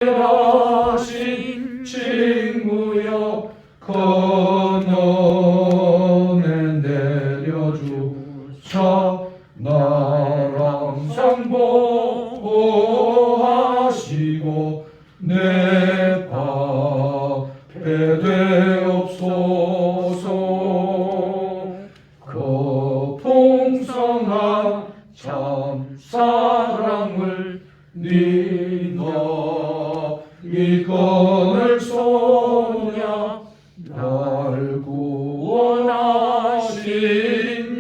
하신 친구여 건너에 내려주사 나랑 상보하시고 내 밥에 되옵소서. 그 풍성한 참 사랑을 네 건을 소냐 날 구원하신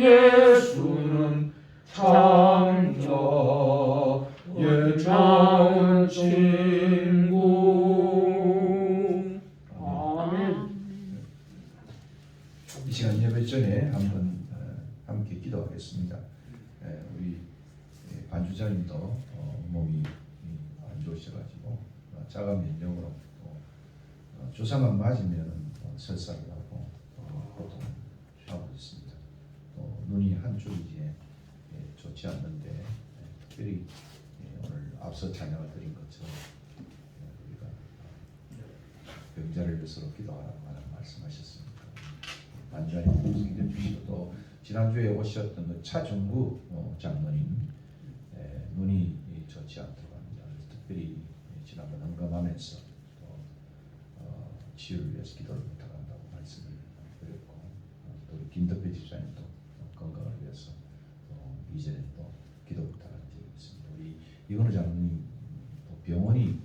예수는 참 저의 좋은 친구. 아멘. 이 시간 예배 전에 한번 함께 기도하겠습니다. 우리 반주자님도 몸이 안 좋으셔가지고 자가 면역으로 주사만 맞으면 설사를 하고 고통하고 있습니다. 눈이 한쪽이 이제 좋지 않는데 특별히 오늘 앞서 찬양을 드린 것처럼 우리가 병자를 위해서 기도하라고 말씀하셨습니다. 반주자님 생겨주시고 또 지난주에 오셨던 그 차중구 장로님 눈이 좋지 않다고 합니다. 특별히 지난번 헌금하면서 또 치유를 위해서 기도를 부탁한다고 말씀을 드렸고 또 우리 김덕배 집사님도 건강을 위해서 이전에 또 기도 부탁한 적이 있습니다. 우리 이건우 장로님 병원이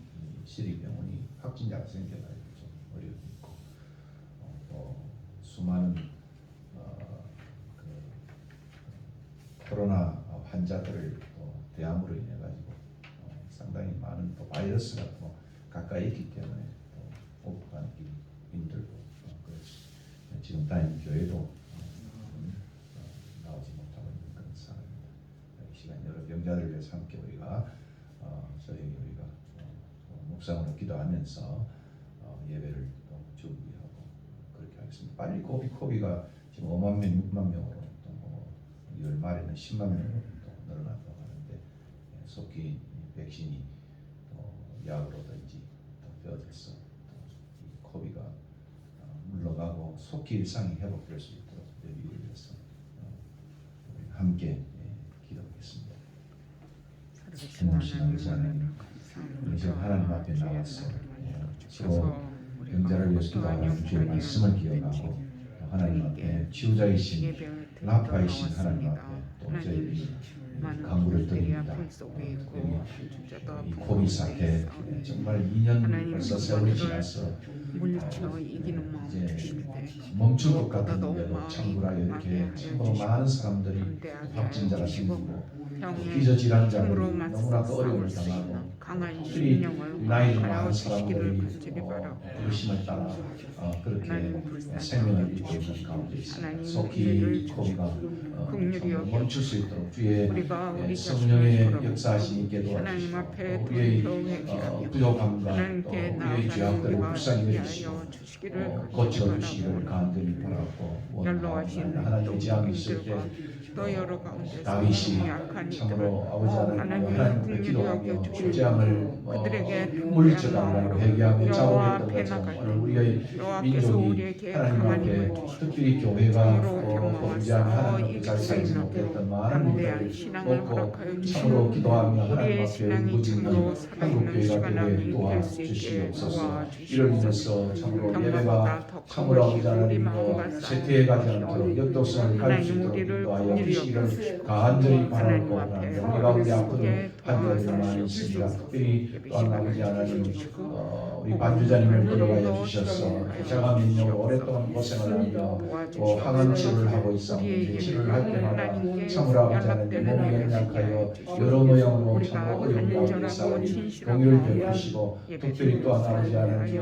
시립병원이 확진자가 생겨가지고 좀 어려움이 있고 또 수많은 코로나 환자들을 또 대암으로 인해 가지고 상당히 많은 또 바이러스가 또 가까이 있기 때문에 또 오프가기 힘들고 그렇지. 지금 다니는 교회도 나오지 못하고 있는 그런 상황입니다. 이 시간 여러 병자들을 위해서 함께 우리가 우리가 묵상으로 기도하면서 예배를 또 준비하고 그렇게 하겠습니다. 빨리 코비가 지금 5만 명, 6만 명으로 열말에는 10만 명으로 또 늘어난다고 하는데 속히 백신이 약으로든지 또 되어져서 이 코비가 물러가고 속히 일상이 회복될 수 있도록 되기 위해서 우리 함께 기도하겠습니다. 신앙신 아버지 하나님, 이제 하나님 앞에 나와서 서로 병자를 위해서 기도하는 주의 말씀을 기억하고 하나님 앞에 치유자이신 라파이신 하나님 앞에 또 저희 강구를 드립니다. 이 코비 사태 정말 2년 벌써 세월이 지나서 이제 멈출 것 같은데도 참구라 이렇게 참으로 많은 사람들이 확진자가 생기고 기저질환자들이 너무나도 어려움을 당하고 특히 나이 많은 사람들이 의심을 따라 그렇게 생명을 잃고 있는 가운데 있습니다. 속히 코비가 멈출 수 있도록 주의 성령의 역사하시니 기도하시고 우리의 부족함과 또 우리의 죄악들을 불쌍히 여기시고 고쳐주시기를 간절히 바라고 원하옵나이다. 하나님의 재앙이 있을 때 다윗이 참으로 아버지 하나님께 기도하며 재앙을 물리쳐달라고 회개하며 자복했던 것처럼 오늘 우리의 민족이 하나님 앞에 특별히 교회가 범죄하며 하나님 앞에 잘 살지 못했던 많은 일들을 놓고 참으로 기도하며 하나님 앞에 울부짖는 한국교회가 되게 도와주시옵소서. 이를 인해서 참으로 예배가 참으로 아버지 하나님 쇠퇴해가지 않도록 역독성을 가질 수 있도록 인도하여 주시기를 간절히 바라고 우리 가운데 아픈 환자들이 많이 있습니다. 특별히 또한 아버지 하나님 우리 반주자님을 데려가여 주셔서 자가면역으로 오랫동안 고생을 하며 또 항암 치료를 하고 있었는데 치료를 할 때마다 참으로 아버지 하나님 몸이 연약하여 여러 모양으로 참 어려운 가운데 싸우니 동의를 베푸시고 특별히 또한 아버지 하나님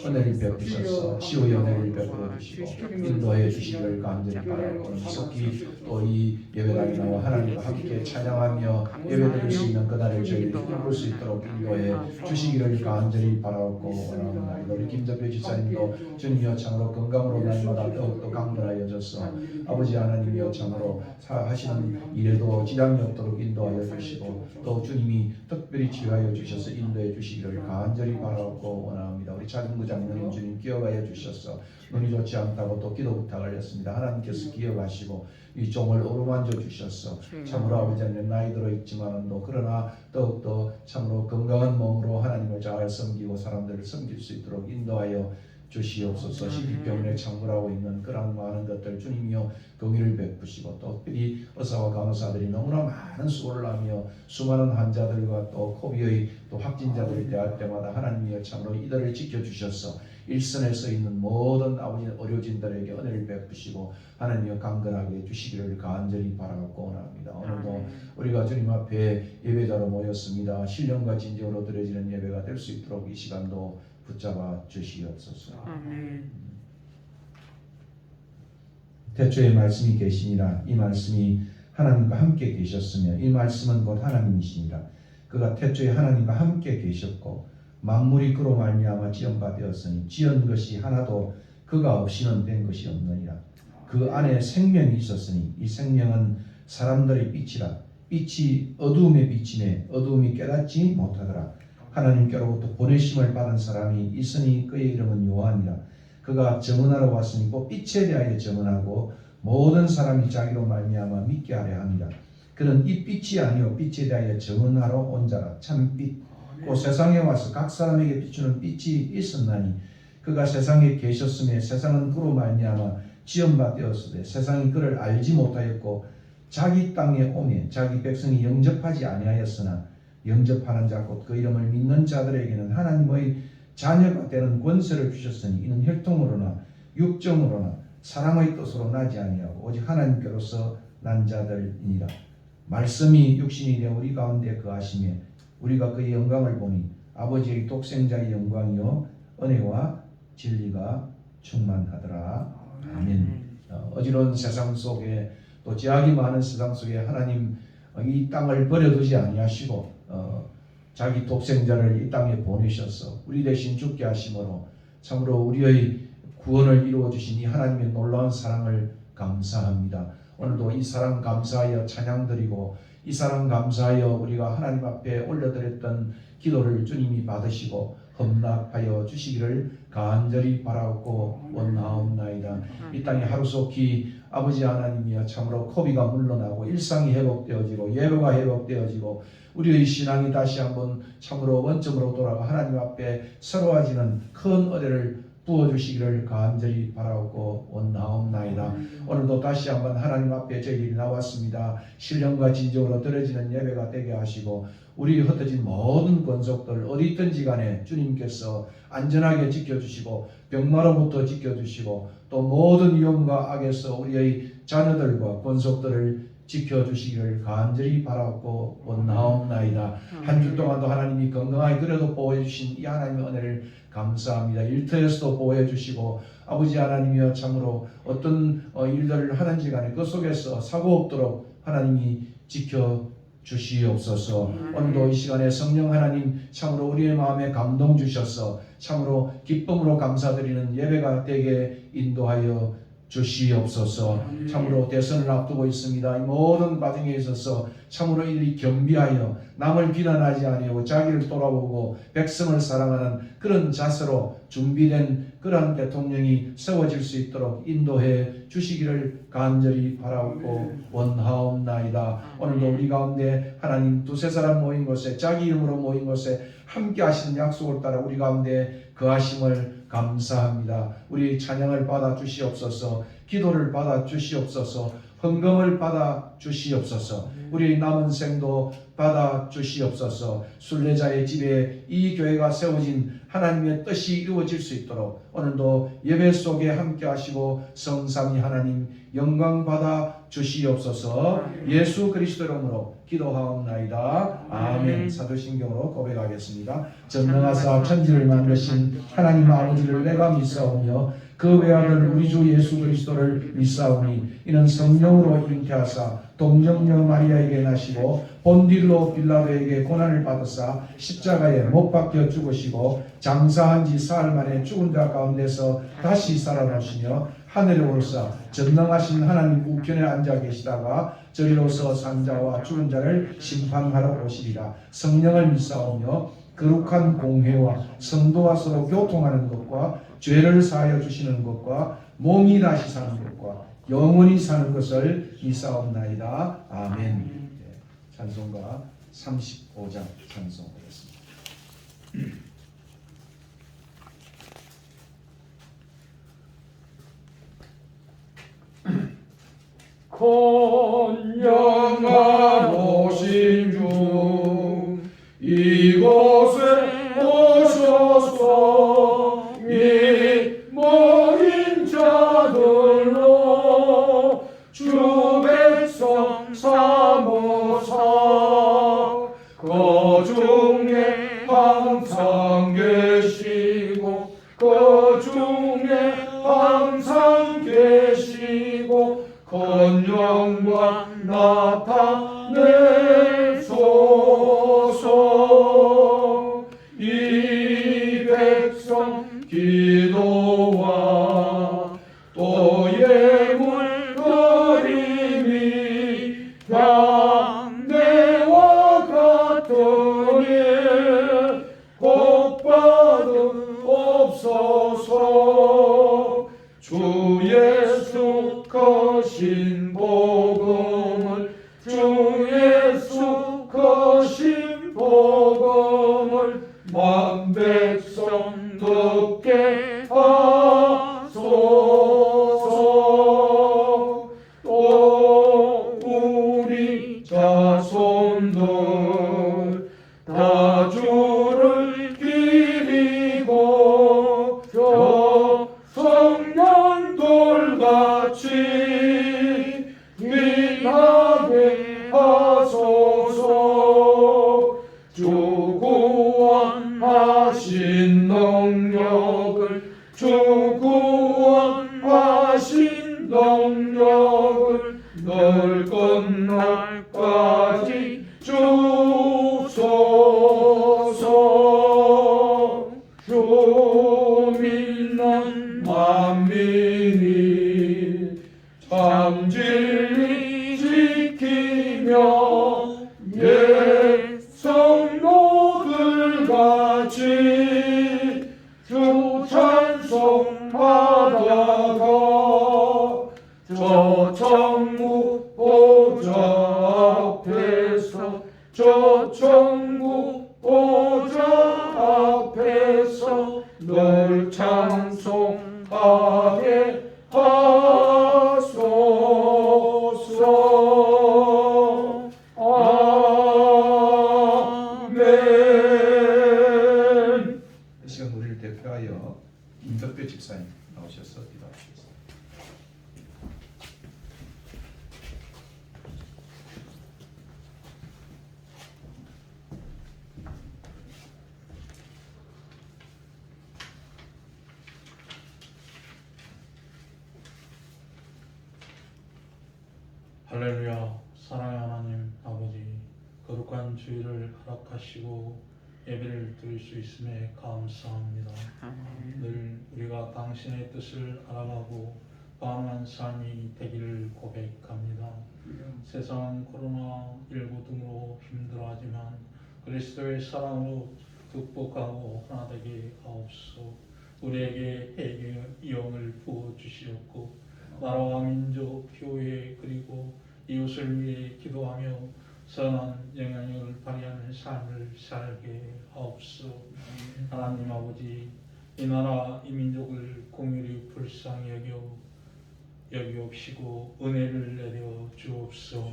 은혜를 베푸셔서 치유의 은혜를 베풀어 주시고 인도해 주시기를 간절히 바라고 속히 또 이 예배당에 나와 하나님과 함께 찬양하며 예배드릴 수 있는 그날을 저희들이 꿈꿀 수 있도록 인도해 주시기를 간절히 바라옵고 원합니다. 우리 김대표 지사님도 주님이여 참으로 건강으로 날마다 더욱더 강건하여져서 아버지 하나님이여 참으로 하시는 일에도 지장이 없도록 인도하여 주시고 또 주님이 특별히 치유하여 주셔서 인도해 주시기를 간절히 바라옵고 원합니다. 우리 차근부장님 주님 기억하여 주셔서 눈이 좋지 않다고 또 기도 부탁을 했습니다. 하나님께서 기억하시고 이 종을 어루만져 주셔서 참으로 아버지 하나님 나이 들어 있지만도 그러나 더욱더 참으로 건강한 몸으로 하나님을 잘 섬기고 사람들을 섬길 수 있도록 인도하여 주시옵소서. 신입병원에 참고하고 있는 그런 많은 것들 주님이여 긍휼을 베푸시고 또 특별히 의사와 간호사들이 너무나 많은 수고를 하며 수많은 환자들과 또 코비의 또 확진자들을 대할 때마다 하나님이여 참으로 이들을 지켜주셔서 일선에 서 있는 모든 아버지 의료진들에게 은혜를 베푸시고 하나님이여 강건하게 해주시기를 간절히 바라고 원합니다. 오늘도 우리가 주님 앞에 예배자로 모였습니다. 신령과 진정으로 드려지는 예배가 될 수 있도록 이 시간도 붙잡아 주시옵소서. 아멘. 태초에 말씀이 계시니라. 이 말씀이 하나님과 함께 계셨으며 이 말씀은 곧 하나님이시니라. 그가 태초에 하나님과 함께 계셨고 만물이 그로 말미암아 지은 바 되었으니 지은 것이 하나도 그가 없이는 된 것이 없느니라. 그 안에 생명이 있었으니 이 생명은 사람들의 빛이라. 빛이 어두움에 비치매 어두움이 깨닫지 못하더라. 하나님께로부터 보내심을 받은 사람이 있으니 그의 이름은 요한이라. 그가 증언하러 왔으니 곧 빛에 대하여 증언하고 모든 사람이 자기로 말미암아 믿게 하려 함이라. 그는 이 빛이 아니요 빛에 대하여 증언하러 온 자라. 참빛 곧 세상에 와서 각 사람에게 비추는 빛이 있었나니 그가 세상에 계셨음에 세상은 그로 말미암아 지은 바 되었으되 세상이 그를 알지 못하였고 자기 땅에 오매 자기 백성이 영접하지 아니하였으나 영접하는 자 곧 그 이름을 믿는 자들에게는 하나님의 자녀가 되는 권세를 주셨으니 이는 혈통으로나 육정으로나 사람의 뜻으로 나지 아니하고 오직 하나님께로서 난 자들이니라. 말씀이 육신이 되어 우리 가운데 거하시며 우리가 그의 영광을 보니 아버지의 독생자의 영광이요 은혜와 진리가 충만하더라. 아멘. 어지러운 세상 속에 또 제약이 많은 세상 속에 하나님 이 땅을 버려두지 아니하시고 자기 독생자를 이 땅에 보내셔서 우리 대신 죽게 하심으로 참으로 우리의 구원을 이루어 주신 이 하나님의 놀라운 사랑을 감사합니다. 오늘도 이 사랑 감사하여 찬양드리고 이 사랑 감사하여 우리가 하나님 앞에 올려드렸던 기도를 주님이 받으시고 헌납하여 주시기를 간절히 바라고 원하옵나이다. 이 땅에 하루속히 아버지 하나님이여 참으로 코비가 물러나고 일상이 회복되어지고 예배가 회복되어지고 우리의 신앙이 다시 한번 참으로 원점으로 돌아가 하나님 앞에 새로워지는 큰 은혜를 부어주시기를 간절히 바라고 원하옵나이다. 오늘도 다시 한번 하나님 앞에 저희들이 나왔습니다. 신령과 진정으로 드려지는 예배가 되게 하시고 우리 흩어진 모든 권속들 어디 있든지 간에 주님께서 안전하게 지켜주시고 병마로부터 지켜주시고 또 모든 위험과 악에서 우리의 자녀들과 권속들을 지켜주시기를 간절히 바라고 원하옵나이다. 한 주 동안도 하나님이 건강하게 그래도 보호해주신 이 하나님의 은혜를 감사합니다. 일터에서도 보호해주시고 아버지 하나님이여 참으로 어떤 일들을 하는지 간에 그 속에서 사고 없도록 하나님이 지켜주시옵소서. 오늘도 이 시간에 성령 하나님 참으로 우리의 마음에 감동 주셔서 참으로 기쁨으로 감사드리는 예배가 되게 인도하여 주시옵소서. 참으로 대선을 앞두고 있습니다. 이 모든 과정에 있어서 참으로 이들이 겸비하여 남을 비난하지 아니하고 자기를 돌아보고 백성을 사랑하는 그런 자세로 준비된 그러한 대통령이 세워질 수 있도록 인도해 주시기를 간절히 바라고 원하옵나이다. 오늘도 우리 가운데 하나님 두세 사람 모인 곳에 자기 이름으로 모인 곳에 함께 하시는 약속을 따라 우리 가운데 거하심을 감사합니다. 우리 찬양을 받아 주시옵소서. 기도를 받아 주시옵소서. 헌금을 받아 주시옵소서. 우리 남은 생도 받아 주시옵소서. 순례자의 집에 이 교회가 세워진 하나님의 뜻이 이루어질 수 있도록 오늘도 예배 속에 함께 하시고 성삼위 하나님 영광 받아 주시옵소서. 예수 그리스도 이름으로 기도하옵나이다. 아멘. 사도신경으로 고백하겠습니다. 전능하사 천지를 만드신 하나님 아버지를 내가 믿사오며 그 외아들 우리 주 예수 그리스도를 믿사오니 이는 성령으로 잉태하사 동정녀 마리아에게 나시고 본딜로 빌라도에게 고난을 받으사 십자가에 못 박혀 죽으시고 장사한 지 사흘 만에 죽은 자 가운데서 다시 살아나시며 하늘에 오르사 전능하신 하나님 우편에 앉아 계시다가 저리로서 산자와 죽은 자를 심판하러 오시리라. 성령을 믿사오며 거룩한 공회와 성도와 서로 교통하는 것과 죄를 사하여 주시는 것과 몸이 다시 사는 것과 영원히 사는 것을 믿사옵나이다. 아멘. 찬송가 35장 찬송하겠습니다. 건영한 오신 주 이곳에 오셔서 이 모인 자들로 주 백성 삼으사 그 중에 항상 계시고 그 중에 항상 계시고 건영과 나타내소서. 이 백성 기도와 또 예물 드림이 향내와 같으니 복 받으옵소서. 주 예수 거신 복음을 주 예수 거신 복음을 만 백성 듣게 하소서. 또 우리 자손들 다 주를 기리고 저 성년돌같이 빛나게 하소서. 주 구원하신 능력을 주 구원하신 능력을 늘 끝날까지 주소서. 주 믿는 만민이 참 진리 지키며 옛 성도들 같이 주 찬송 받아가 저 천국 보좌 앞에서 저 천국 보좌 앞에서 늘 찬송하게 하소서. 아멘. 이 시간 우리를 대표하여 김덕배 집사님 나오셔서 기도하시겠습니다. 할렐루야. 사랑의 하나님 아버지, 거룩한 주일을 허락하시고 예배를 드릴 수 있음에 감사합니다. 늘 우리가 당신의 뜻을 알아가고 반응한 삶이 되기를 고백합니다. 세상 코로나19 등으로 힘들어하지만 그리스도의 사랑으로 극복하고 하나 되게 하옵소서. 우리에게 해결의 영을 부어주시옵고 나라와 민족, 교회 그리고 이웃을 위해 기도하며 선한 영향력을 발휘하는 삶을 살게 하옵소서. 하나님 아버지, 이 나라 이 민족을 공유히 불쌍히 여기옵시고 은혜를 내려 주옵소서.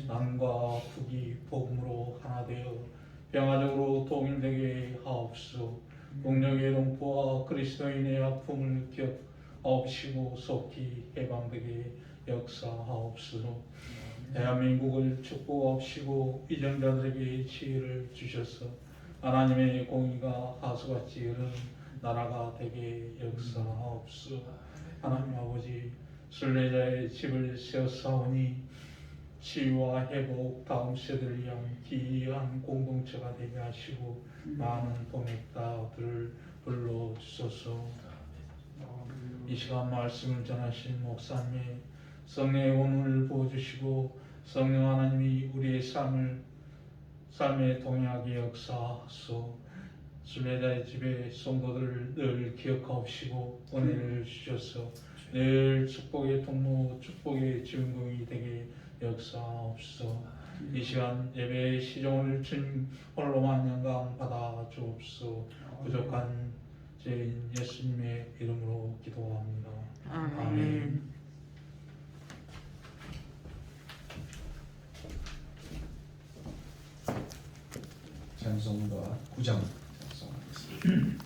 남과 북이 복음으로 하나 되어 평화적으로 통일되게 하옵소서. 공력의 동포와 그리스도인의 아픔을 기억하옵시고 속히 해방되게 역사하옵소서. 대한민국을 축복하옵시고 이정자들에게 지혜를 주셔서 하나님의 공의가 하수같이 흐르는 나라가 되게 역사하옵소. 하나님 아버지, 순례자의 집을 세웠사오니 치유와 회복, 다음 세대를 위한 기이한 공동체가 되게 하시고 많은 동역자들을 불러주소서. 이 시간 말씀을 전하신 목사님, 성령의 오늘 부어주시고 성령 하나님이 우리의 삶에 동행하게 역사하소. 순례자의 집에 성도들을 늘 기억하옵시고 은혜를 주셔서 늘 축복의 통로, 축복의 주인공이 되게 역사하옵소서. 이 시간 예배의 시종을 주님 홀로만 영광 받아 주옵소서. 부족한 죄인 예수님의 이름으로 기도합니다. 아멘. 찬송가 9장 찬송하겠습니다.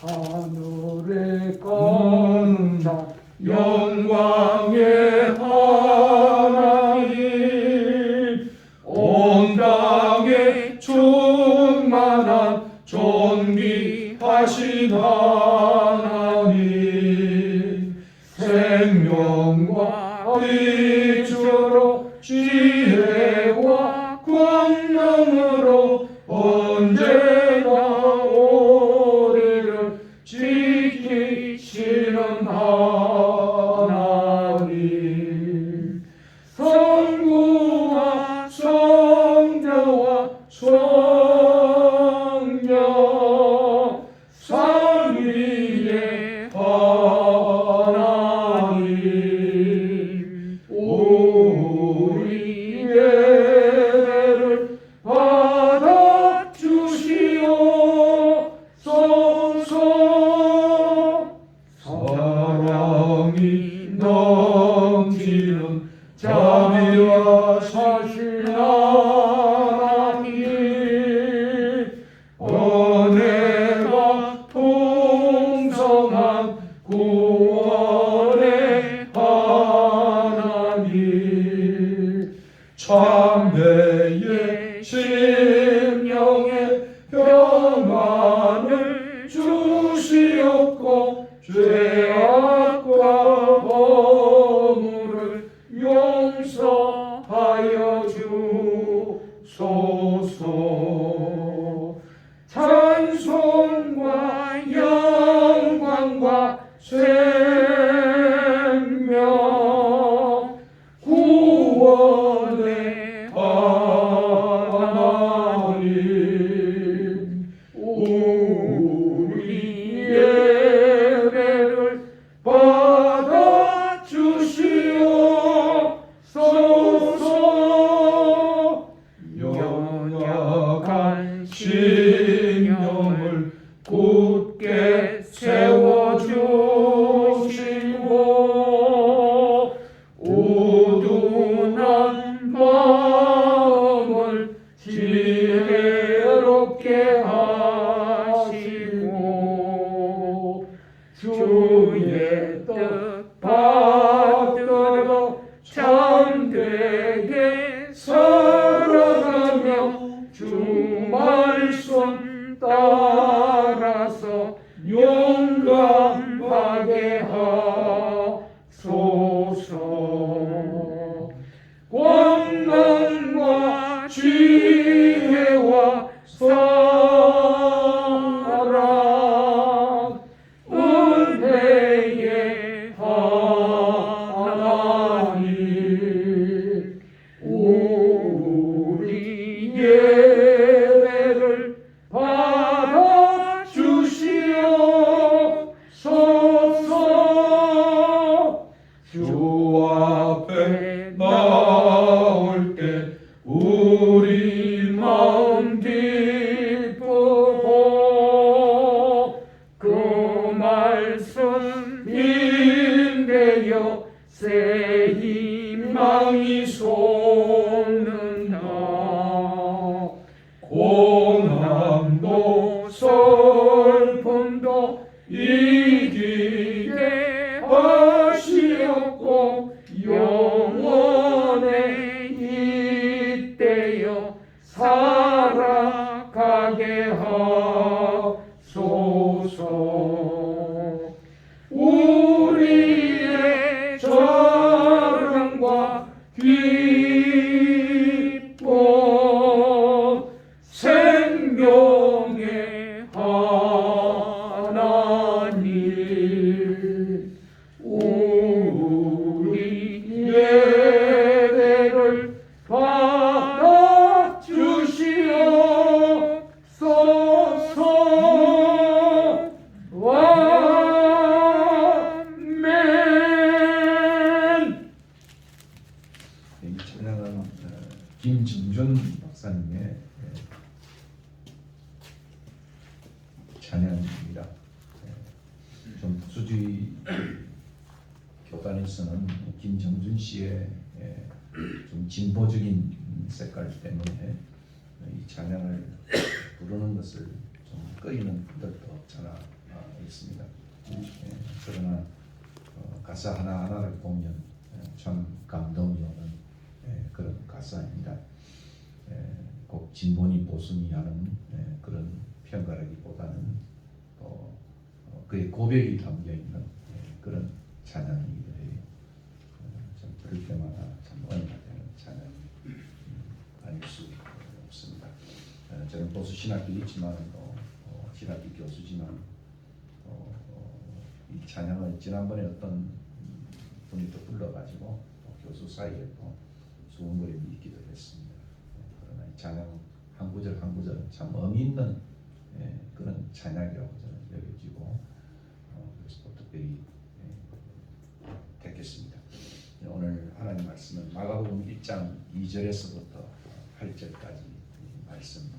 하늘에 건다 영광의 하나님, 온 땅에 충만한 존귀하신 하나님, 생명과 빛으로 지혜와 권능으로 언제나 우리를 지키시는 하나님, 성부와 성자와 성령 삼위의 하나님, 우리 예배를 받아 주시옵소서. 사랑이 넘치는 자비와 사실 하나님, 은혜가 풍성한 구원의 하나님, 참회의 심령의 평안을 주시옵고 죄악과 허물을 용서하여 주소서. 찬송과 영광과 생명 구원의 하나님, 우리 예배를 받아 주시옵소서. 연약한 신령을 굳게 세워주시고 우둔한 마음을 지혜롭게 하시고 주의 뜻 받들어 참되게 살아가며 주 말씀 따라서 용감하게 하소서. 권능과 지혜와 사랑, 은혜의 하나님, 우리 예배를 받아 주시옵소서. 주 앞에 나올 때 우리 마음 기쁘고 그 말씀 인되어 새 희망이 솟는다. 고난도 슬픔도 이기게 하시옵고 영원의 기뻐 생명의 하나님 우리 예배를 받아 주시옵소서. 아멘. 이 찬양은 김정준 박사님의 찬양입니다. 좀 보수주의 교단에서는 김정준 씨의 좀 진보적인 색깔 때문에 이 찬양을 부르는 것을 좀 꺼리는 분들도 없잖아 있습니다. 그러나 가사 하나하나를 보면 참 감동이 오는 그런 가사입니다. 꼭 진보니 보수니 하는 그런 평가라기보다는 또 그의 고백이 담겨 있는 그런 찬양이기도 해요. 좀 들을 때마다 참 은혜가 되는 찬양이 아닐 수 없습니다. 저는 보수 신학교 있지만 또 신학교 교수지만 이 찬양을 지난번에 어떤 분이 또 불러가지고 교수 사이에 또 수군거림이 있기도 했습니다. 그러나 이 찬양 한 구절 한 구절 참 의미 있는 그런 찬양이라고 저는 여겨지고 그래서 또 특별히 택했습니다. 오늘 하나님 말씀은 마가복음 1장 2절에서부터 8절까지 말씀입니다.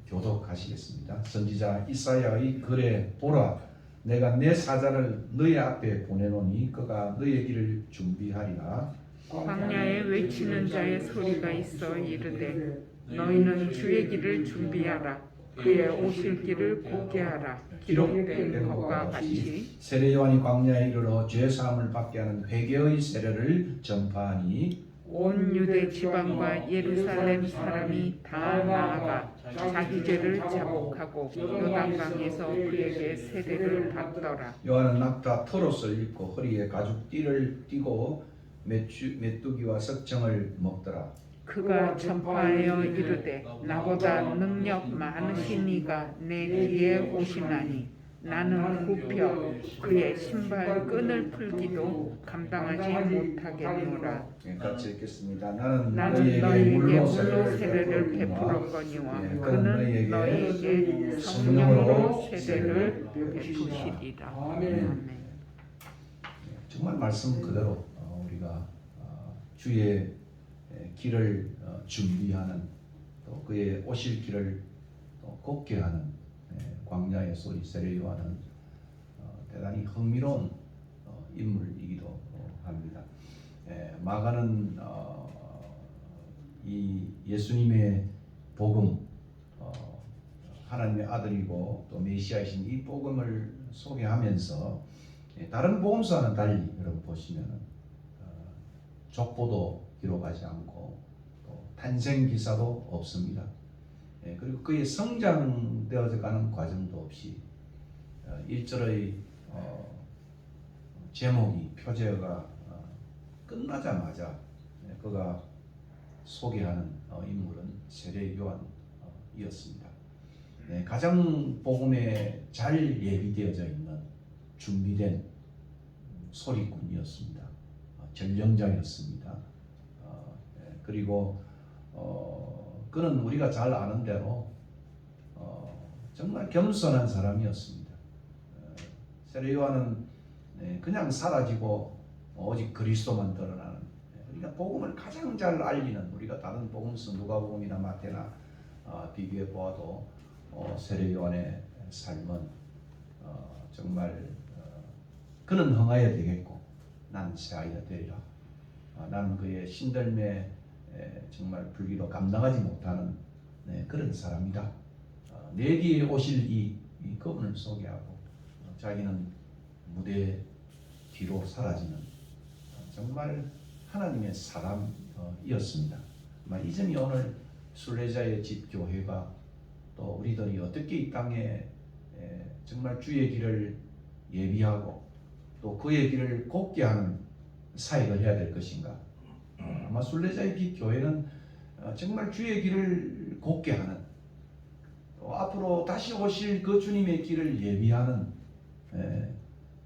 교독하시겠습니다. 선지자 이사야의 글에 보라 내가 내 사자를 너희 앞에 보내노니 그가 너희 길을 준비하리라. 광야에 외치는 자의 소리가 있어 이르되 너희는 주의 길을 준비하라. 그의 오실 길을 보게 하라. 기록된 것과 같이 세례 요한이 광야에 이르러 죄 사함을 받게 하는 회개의 세례를 전파하니 온 유대 지방과 예루살렘 사람이 다 나아가 자기 죄를 자복하고 요단강에서 그에게 세례를 받더라. 요한은 낙타 털옷을 입고 허리에 가죽띠를 띠고 메뚜기와 석청을 먹더라. 그가 전파하여 이르되 나보다 능력 많으신 이가 내 뒤에 오시나니 나는 굽혀 그의 신발 끈을 풀기도 감당하지 못하겠노라. 같이 읽겠습니다. 나는 너희에게 너희에게 물로 세례를 베풀었거니와 그는 너희에게 성령으로 세례를 베푸시리라. 아멘. 정말 말씀 그대로 우리가 주의 길을 준비하는 또 그의 오실 길을 곱게 하는 광야의 소리 세례 요한은 대단히 흥미로운 인물이기도 합니다. 마가는 이 예수님의 복음 하나님의 아들이고 또 메시아이신 이 복음을 소개하면서 다른 복음서와는 달리 여러분 보시면 족보도 기록하지 않고 또 탄생 기사도 없습니다. 그리고 그의 성장되어져 가는 과정도 없이 1절의 제목이 표제가 끝나자마자 그가 소개하는 인물은 세례 요한이었습니다. 가장 복음에 잘 예비되어져 있는 준비된 소리꾼이었습니다. 전령자였습니다. 그리고 그는 우리가 잘 아는 대로 정말 겸손한 사람이었습니다. 세례 요한은 그냥 사라지고 오직 그리스도만 드러나는 우리가 복음을 가장 잘 알리는 우리가 다른 복음서 누가복음이나 마태나 비교해 보아도 세례 요한의 삶은 정말 그는 흥하여 되겠고 난 새하여 되리라. 나는 그의 신들매 정말 불기도 감당하지 못하는 그런 사람이다. 내 뒤에 오실 이 그분을 소개하고 자기는 무대 뒤로 사라지는 정말 하나님의 사람이었습니다. 이 점이 오늘 순례자의 집 교회가 또 우리들이 어떻게 이 땅에 정말 주의 길을 예비하고 또 또 그의 길을 곱게 하는 사역을 해야 될 것인가? 아마 순례자의 빛 교회는 정말 주의 길을 곱게 하는, 또 앞으로 다시 오실 그 주님의 길을 예비하는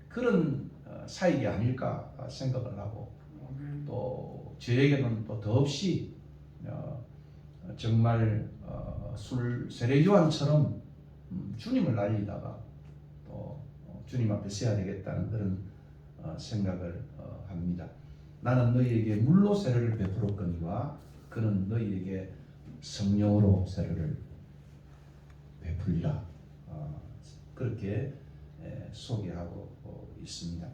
그런 사역이 아닐까 생각을 하고, 또 저에게는 또 더없이 정말 세례 요한처럼 주님을 알리다가 또 주님 앞에 서야 되겠다는 그런 생각을 합니다. 나는 너희에게 물로 세례를 베풀었거니와 그는 너희에게 성령으로 세례를 베풀리라. 그렇게 소개하고 있습니다.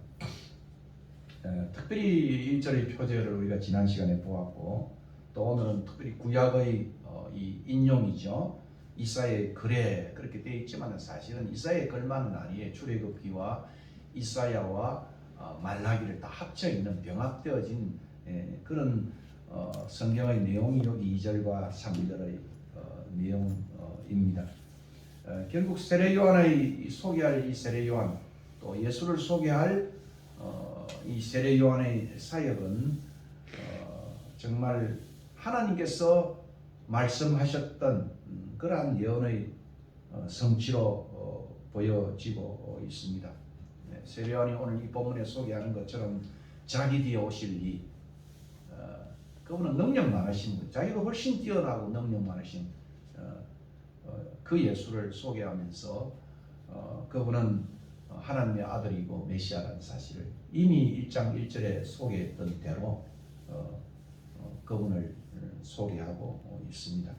특별히 1절의 표제를 우리가 지난 시간에 보았고, 또 오늘은 특별히 구약의 이 인용이죠. 이사야의 글에 그렇게 되어 있지만 사실은 이사야의 글만은 아니에요. 출애굽기와 이사야와 말라기를 다 합쳐 있는 병합되어진 그런 성경의 내용이 여기 2절과 3절의 내용입니다. 결국 세례 요한의 소개할 이 세례 요한, 또 예수를 소개할 이 세례 요한의 사역은 정말 하나님께서 말씀하셨던 그러한 예언의 성취로 보여지고 있습니다. 세례 요한이 오늘 이 본문에 소개하는 것처럼 자기 뒤에 오실 이 그분은 능력 많으신 분, 자기가 훨씬 뛰어나고 능력 많으신 그 예수를 소개하면서 그분은 하나님의 아들이고 메시아라는 사실을 이미 1장 1절에 소개했던 대로 그분을 소개하고 있습니다.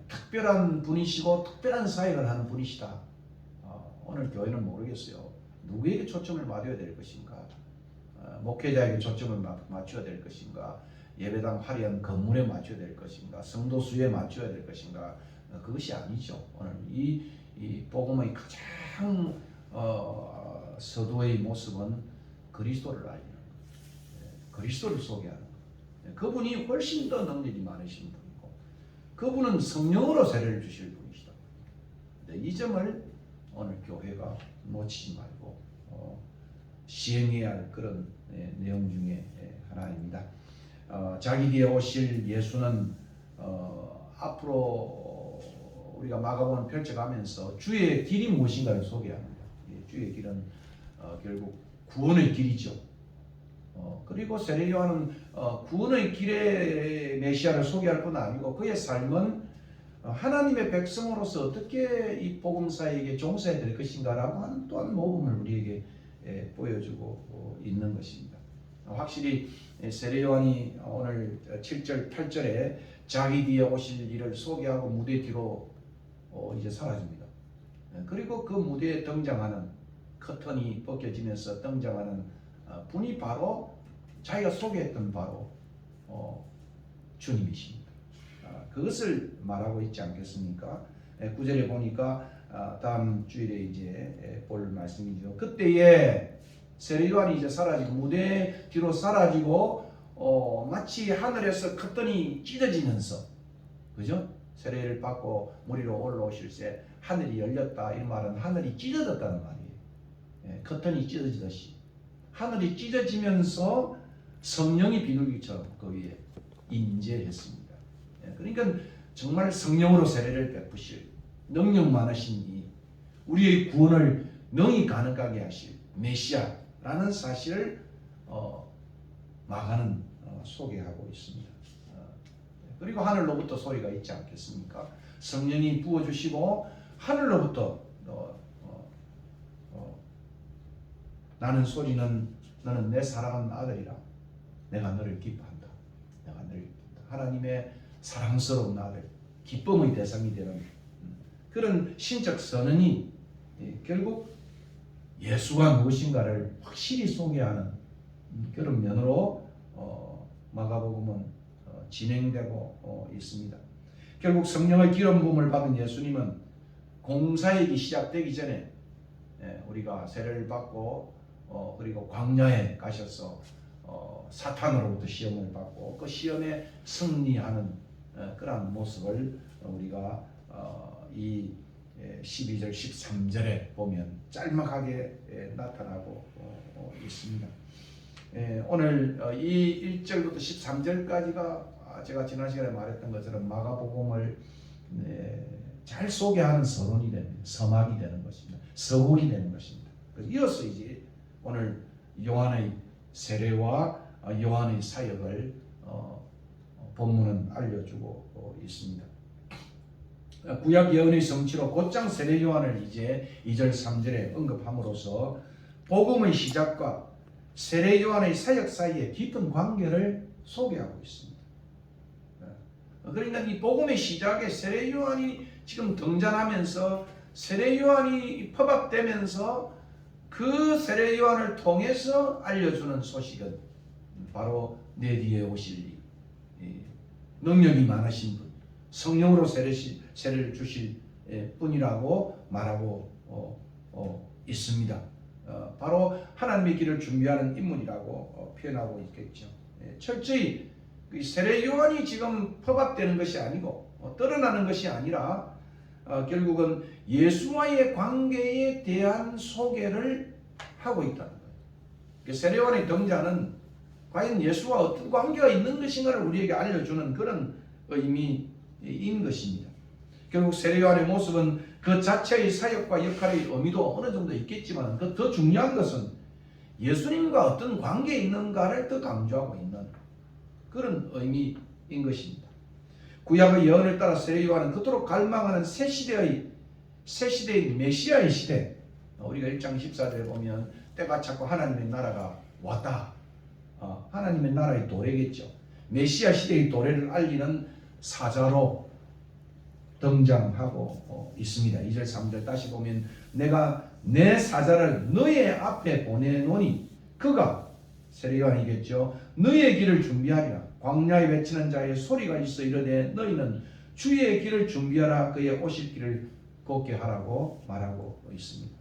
특별한 분이시고 특별한 사역을 하는 분이시다. 오늘 교회는 모르겠어요. 누구에게 초점을 맞춰야 될 것인가? 목회자에게 초점을 맞춰야 될 것인가? 예배당 화려한 건물에 맞춰야 될 것인가? 성도 수에 맞춰야 될 것인가? 그것이 아니죠. 오늘 이 복음의 가장 서두의 모습은 그리스도를 알리는 것, 그리스도를 소개하는 것. 그분이 훨씬 더 능력이 많으신 분이고, 그분은 성령으로 세례를 주실 분이시다. 이 점을 오늘 교회가 놓치지 말고 시행해야 할 그런 내용 중에 하나입니다. 자기 뒤에 오실 예수는 앞으로 우리가 마가복음을 펼쳐가면서 주의 길이 무엇인가를 소개합니다. 주의 길은 결국 구원의 길이죠. 그리고 세례 요한은 구원의 길의 메시아를 소개할 뿐 아니고 그의 삶은 하나님의 백성으로서 어떻게 이 복음사에게 종사해야 될 것인가라고 하는 또한 모범을 우리에게 보여주고 있는 것입니다. 확실히 세례 요한이 오늘 7절 8절에 자기 뒤에 오실 일을 소개하고 무대 뒤로 이제 사라집니다. 그리고 그 무대에 등장하는 커튼이 벗겨지면서 등장하는 분이 바로 자기가 소개했던 바로 주님이십니다. 그것을 말하고 있지 않겠습니까? 9절에 보니까 다음 주일에 이제 볼 말씀이죠. 그때에 세례 요한이 이제 사라지고 무대 뒤로 사라지고 마치 하늘에서 커튼이 찢어지면서, 그죠? 세례를 받고 무리로 올라오실 때 하늘이 열렸다, 이 말은 하늘이 찢어졌다는 말이에요. 커튼이 찢어지듯이 하늘이 찢어지면서 성령이 비둘기처럼 그 위에 임재했습니다. 그러니까 정말 성령으로 세례를 베푸실 능력 많으신 이 우리의 구원을 능히 가능하게 하실 메시아라는 사실을 마가는 소개하고 있습니다. 그리고 하늘로부터 소리가 있지 않겠습니까? 성령이 부어주시고 하늘로부터 나는 소리는 너는 내 사랑하는 아들이라 내가 너를 기뻐한다. 내가 너를 기뻐한다. 하나님의 사랑스러운 아들, 기쁨의 대상이 되는 그런 신적 선언이 결국 예수가 무엇인가를 확실히 소개하는 그런 면으로 마가복음은 진행되고 있습니다. 결국 성령의 기름 부음을 받은 예수님은 공사역이 시작되기 전에 우리가 세례를 받고 그리고 광야에 가셔서 사탄으로부터 시험을 받고 그 시험에 승리하는 그러한 모습을 우리가 이 12절 13절에 보면 짤막하게 나타나고 있습니다. 오늘 이 1절부터 13절까지가 제가 지난 시간에 말했던 것처럼 마가복음을 잘 소개하는 서론이 됩니다. 서막이 되는 것입니다. 서곡이 되는 것입니다. 그래서 이어서 이제 오늘 요한의 세례와 요한의 사역을 본문은 알려주고 있습니다. 구약 예언의 성취로 곧장 세례 요한을 이제 2절 3절에 언급함으로써 복음의 시작과 세례 요한의 사역 사이의 깊은 관계를 소개하고 있습니다. 그러니까 이 복음의 시작에 세례 요한이 지금 등장하면서 세례 요한이 퍼박되면서 그 세례 요한을 통해서 알려주는 소식은 바로 내 뒤에 오실 능력이 많으신 분, 성령으로 세례를 주실 분이라고 말하고 있습니다. 바로 하나님의 길을 준비하는 인물이라고 표현하고 있겠죠. 철저히 세례 요한이 지금 퍼박되는 것이 아니고 드러나는 것이 아니라 결국은 예수와의 관계에 대한 소개를 하고 있다는 거예요. 세례 요한의 등장은 과연 예수와 어떤 관계가 있는 것인가를 우리에게 알려주는 그런 의미인 것입니다. 결국 세례 요한의 모습은 그 자체의 사역과 역할의 의미도 어느 정도 있겠지만 더 중요한 것은 예수님과 어떤 관계에 있는가를 더 강조하고 있는 그런 의미인 것입니다. 구약의 예언을 따라 세례 요한은 그토록 갈망하는 새 시대의 메시아의 시대, 우리가 1장 14절에 보면 때가 찼고 하나님의 나라가 왔다. 하나님의 나라의 도래겠죠. 메시아 시대의 도래를 알리는 사자로 등장하고 있습니다. 2절 3절 다시 보면 내가 내 사자를 너의 앞에 보내노니 그가 세례 요한이겠죠. 너의 길을 준비하리라. 광야에 외치는 자의 소리가 있어 이르되 너희는 주의 길을 준비하라. 그의 오실 길을 걷게 하라고 말하고 있습니다.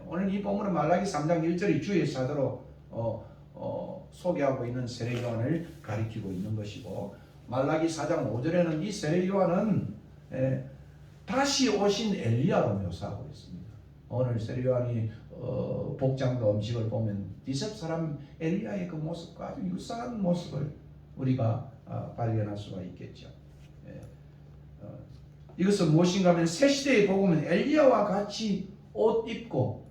오늘 이 본문은 말라기 3장 1절이 주의 사자로 소개하고 있는 세례 요한을 가리키고 있는 것이고 말라기 4장 5절에는 이 세례 요한은 다시 오신 엘리야로 묘사하고 있습니다. 오늘 세례 요한이 복장과 음식을 보면 디셉 사람 엘리야의 그 모습과 아주 유사한 모습을 우리가 발견할 수가 있겠죠. 이것은 무엇인가 하면 새 시대의 복음은 엘리야와 같이 옷 입고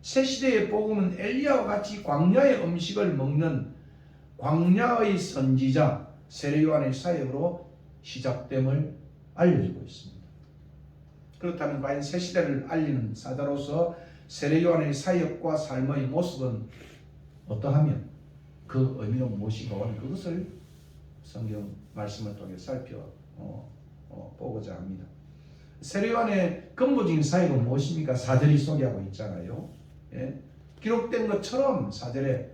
새 시대의 복음은 엘리야와 같이 광야의 음식을 먹는 광야의 선지자 세례 요한의 사역으로 시작됨을 알려주고 있습니다. 그렇다면 과연 새 시대를 알리는 사자로서 세례 요한의 사역과 삶의 모습은 어떠하며 그 의미는 무엇이고 그것을 성경 말씀을 통해 살펴보고자 합니다. 세례 요한의 근본적인 사역은 무엇입니까? 4절이 소개하고 있잖아요. 기록된 것처럼 4절에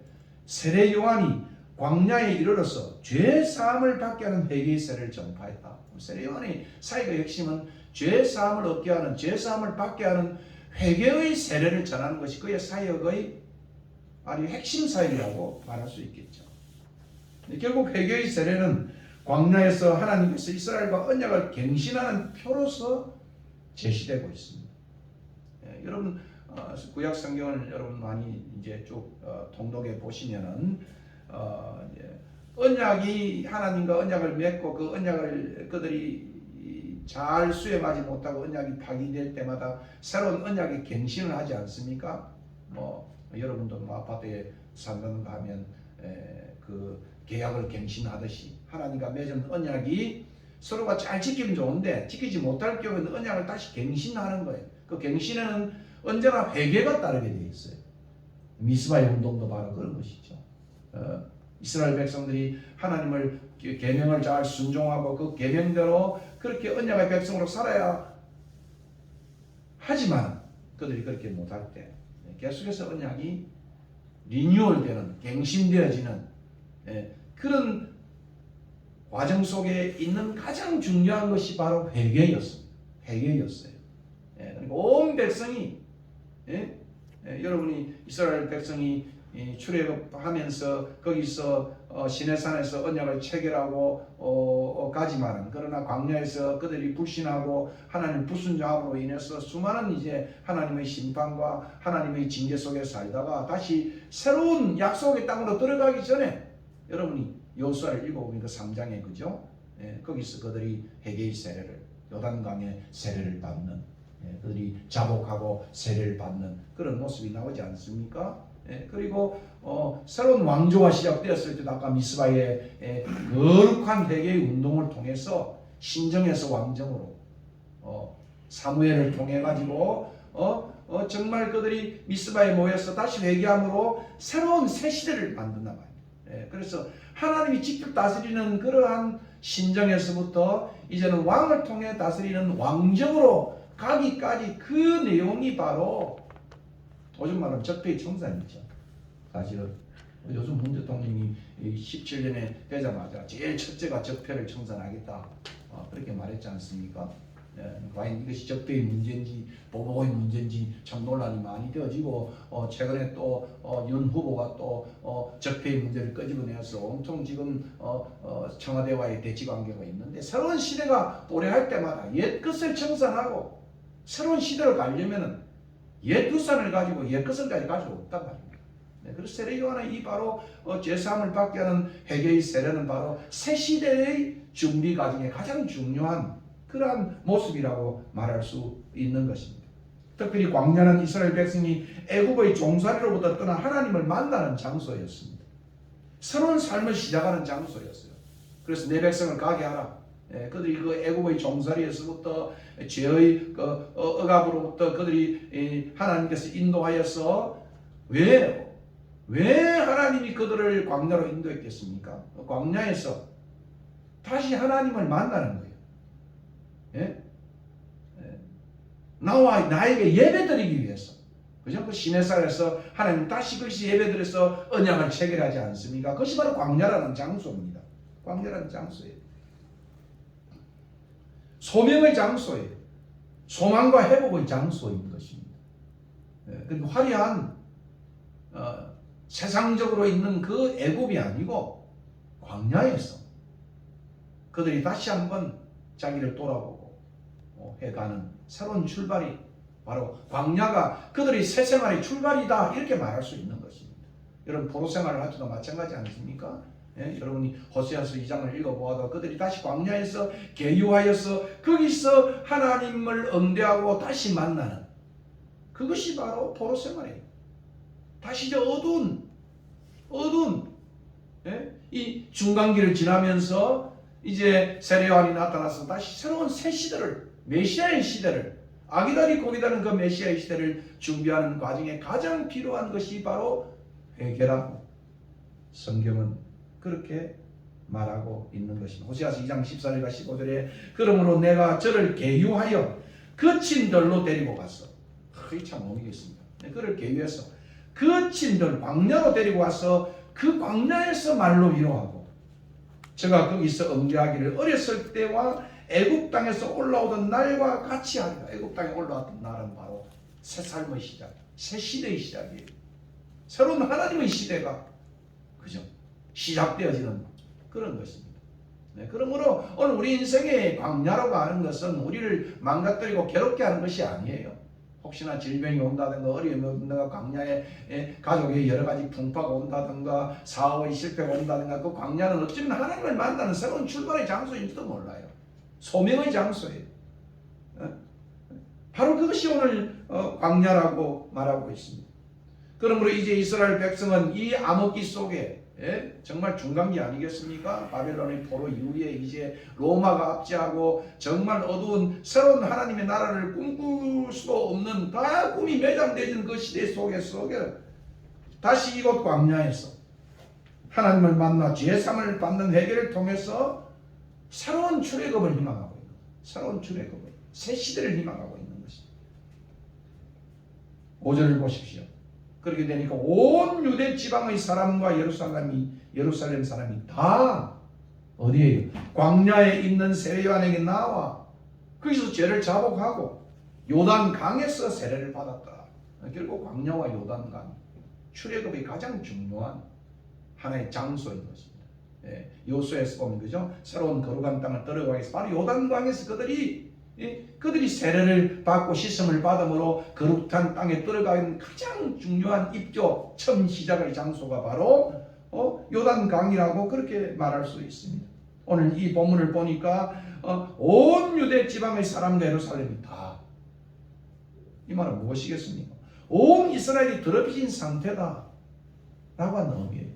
세례 요한이 광야에 이르러서 죄 사함을 받게 하는 회개의 세례를 전파했다. 세례 요한의 사역의 핵심은 죄 사함을 얻게 하는, 죄 사함을 받게 하는 회개의 세례를 전하는 것이 그의 사역의 아주 핵심 사역이라고 말할 수 있겠죠. 결국 회개의 세례는 광야에서 하나님께서 이스라엘과 언약을 갱신하는 표로서 제시되고 있습니다. 여러분 구약 성경을 여러분 많이 이제 쭉 통독해 보시면은 언약이 하나님과 언약을 맺고 그 언약을 그들이 잘 수행하지 못하고 언약이 파기될 때마다 새로운 언약의 갱신을 하지 않습니까? 여러분도 아파트에 산다는가 하면 그 계약을 갱신하듯이 하나님과 맺은 언약이 서로가 잘 지키면 좋은데 지키지 못할 경우에는 언약을 다시 갱신하는 거예요. 그 갱신에는 언제나 회개가 따르게 되어 있어요. 미스바의 운동도 바로 그런 것이죠. 이스라엘 백성들이 하나님을 계명을 잘 순종하고 그 계명대로 그렇게 언약의 백성으로 살아야 하지만 그들이 그렇게 못할 때 계속해서 언약이 리뉴얼되는, 갱신되어지는 그런 과정 속에 있는 가장 중요한 것이 바로 회개였습니다. 회개였어요. 그러니까 온 백성이 여러분이 이스라엘 백성이 출애굽하면서 거기서 시내산에서 언약을 체결하고 가지만 그러나 광야에서 그들이 불신하고 하나님 불순종함으로 인해서 수많은 이제 하나님의 심판과 하나님의 징계 속에 살다가 다시 새로운 약속의 땅으로 들어가기 전에 여러분이 여호수아를 읽어보면 그 3장에 그죠? 거기서 그들이 회개의 세례를 요단강의 세례를 받는 그들이 자복하고 세례를 받는 그런 모습이 나오지 않습니까? 그리고 새로운 왕조가 시작되었을 때도 아까 미스바의 거룩한 회개의 운동을 통해서 신정에서 왕정으로 사무엘을 통해 가지고 정말 그들이 미스바에 모여서 다시 회개함으로 새로운 새 시대를 만든단 말이에요. 그래서 하나님이 직접 다스리는 그러한 신정에서부터 이제는 왕을 통해 다스리는 왕정으로 가기까지 그 내용이 바로 요즘 말하면 적폐의 청산이죠. 사실은 요즘 문 대통령이 17년에 되자마자 제일 첫째가 적폐를 청산하겠다 그렇게 말했지 않습니까? 과연 이것이 적폐의 문제인지 보복의 문제인지 참 논란이 많이 되어지고 최근에 또 윤 후보가 또 적폐의 문제를 끄집어내서 온통 지금 청와대와의 대치관계가 있는데 새로운 시대가 도래할 때마다 옛 것을 청산하고 새로운 시대로 가려면은 옛 유산을 가지고 옛 것을까지 가지고 없단 말입니다. 그래서 세례요한은 이 바로 죄사함을 받게 하는 회개의 세례는 바로 새 시대의 준비 과정에 가장 중요한 그러한 모습이라고 말할 수 있는 것입니다. 특별히 광야는 이스라엘 백성이 애굽의 종살이로부터 떠나 하나님을 만나는 장소였습니다. 새로운 삶을 시작하는 장소였어요. 그래서 내 백성을 가게 하라. 그들이 그 애굽의 종살이에서부터 죄의 억압으로부터 그들이 하나님께서 인도하여서 왜 하나님이 그들을 광야로 인도했겠습니까? 광야에서 다시 하나님을 만나는 거예요. 나와 나에게 예배드리기 위해서. 그죠? 그 시내산에서 하나님 다시 그것이 예배드려서 언약을 체결하지 않습니까? 그것이 바로 광야라는 장소입니다. 광야라는 장소예요. 소명의 장소예요. 소망과 회복의 장소인 것입니다. 그리고 화려한 세상적으로 있는 그 애굽이 아니고 광야에서 그들이 다시 한번 자기를 돌아보고 해가는 새로운 출발이 바로 광야가 그들의 새 생활의 출발이다 이렇게 말할 수 있는 것입니다. 여러분 포로 생활을 할 때도 마찬가지 않습니까? 여러분이 호세아서 2장을 읽어보아도 그들이 다시 광야에서 계유하여서 거기서 하나님을 응대하고 다시 만나는 그것이 바로 포로 생활이에요. 다시 이제 어두운 이 중간기를 지나면서 이제 세례요한이 나타나서 다시 새로운 새 시대를 메시아의 시대를 아기다리 고기다는 그 메시아의 시대를 준비하는 과정에 가장 필요한 것이 바로 회개라고 성경은 그렇게 말하고 있는 것입니다. 호세아서 2장 14절과 15절에 그러므로 내가 저를 계유하여 거친 들로 데리고 갔어. 그게 참 의미겠습니다. 그를 계유해서 거친 들 광야로 데리고 와서 그 광야에서 말로 위로하고 제가 거기서 응대하기를 어렸을 때와 애굽 땅에서 올라오던 날과 같이 하리라. 애굽 땅에 올라왔던 날은 바로 새 삶의 시작, 새 시대의 시작이에요. 새로운 하나님의 시대가 그죠? 시작되어지는 그런 것입니다. 그러므로 오늘 우리 인생의 광야라고 하는 것은 우리를 망가뜨리고 괴롭게 하는 것이 아니에요. 혹시나 질병이 온다든가 어려움이 온다든가 광야에 가족의 여러 가지 풍파가 온다든가 사업의 실패가 온다든가 그 광야는 어쩌면 하나님을 만나는 새로운 출발의 장소인지도 몰라요. 소명의 장소예요. 바로 그것이 오늘 광야라고 말하고 있습니다. 그러므로 이제 이스라엘 백성은 이 암흑기 속에 정말 중간기 아니겠습니까? 바벨론의 포로 이후에 이제 로마가 압제하고 정말 어두운 새로운 하나님의 나라를 꿈꿀 수도 없는 다 꿈이 매장되는 그 시대 속에 다시 이곳 광야에서 하나님을 만나 죄사함을 받는 회개를 통해서 새로운 출애굽을 희망하고 있는 새로운 출애굽을 새 시대를 희망하고 있는 것입니다. 5절을 보십시오. 그렇게 되니까 온 유대 지방의 사람과 예루살렘 사람이 다 어디에요? 광야에 있는 세례요한에게 나와 거기서 죄를 자복하고 요단 강에서 세례를 받았다. 결국 광야와 요단 강 출애굽의 가장 중요한 하나의 장소인 것입니다. 예, 요수에서 보면 그죠? 새로운 거룩한 땅을 들어가기 위해서 바로 요단강에서 그들이 세례를 받고 씻음을 받음으로 거룩한 땅에 들어가는 가장 중요한 입교 처음 시작의 장소가 바로 요단강이라고 그렇게 말할 수 있습니다. 오늘 이 본문을 보니까 온 유대 지방의 사람과 예루살렘이 다, 이 말은 무엇이겠습니까? 온 이스라엘이 더럽혀진 상태다 라고 하는 의미예요.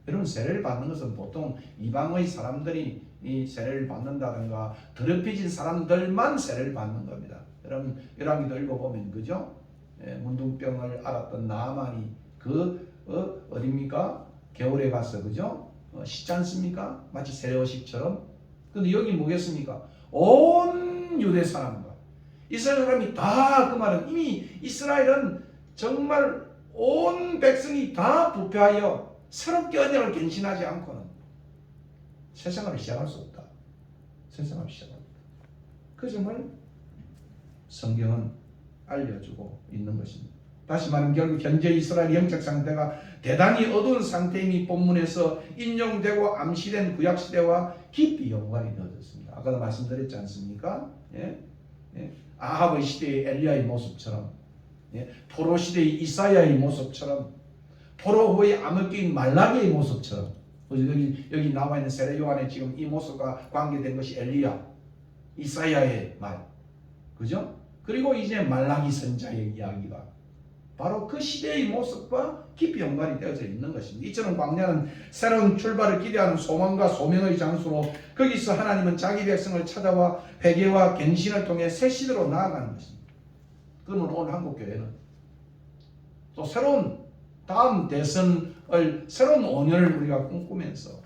여러분, 세례를 받는 것은 보통 이방의 사람들이 이 세례를 받는다든가 더럽혀진 사람들만 세례를 받는 겁니다. 여러분, 열왕기도 읽어보면 그죠? 문둥병을 앓았던 나아만이 어디입니까? 겨울에 가서 그죠? 씻지 않습니까? 마치 세례의식처럼. 근데 여기 뭐겠습니까? 온 유대 사람과 이스라엘 사람이 다, 그 말은 이미 이스라엘은 정말 온 백성이 다 부패하여 새롭게 언약을 갱신하지 않고는 세상을 시작할 수 없다. 세상을 시작합니다. 그 점을 성경은 알려주고 있는 것입니다. 다시 말하면 결국 현재 이스라엘 영적 상태가 대단히 어두운 상태임이 본문에서 인용되고 암시된 구약시대와 깊이 연관이 되어졌습니다. 아까도 말씀드렸지 않습니까? 아합의 시대의 엘리야의 모습처럼, 포로 시대의 이사야의 모습처럼, 포로 후의 암흑기인 말라기의 모습처럼, 여기 나와 있는 세례 요한의 지금 이 모습과 관계된 것이 엘리야, 이사야의 말, 그죠? 그리고 이제 말라기 선자의 이야기가 바로 그 시대의 모습과 깊이 연관이 되어져 있는 것입니다. 이처럼 광야는 새로운 출발을 기대하는 소망과 소명의 장소로, 거기서 하나님은 자기 백성을 찾아와 회개와 갱신을 통해 새 시대로 나아가는 것입니다. 그러면 오늘 한국교회는 또 새로운 다음 대선을, 새로운 5년을 우리가 꿈꾸면서,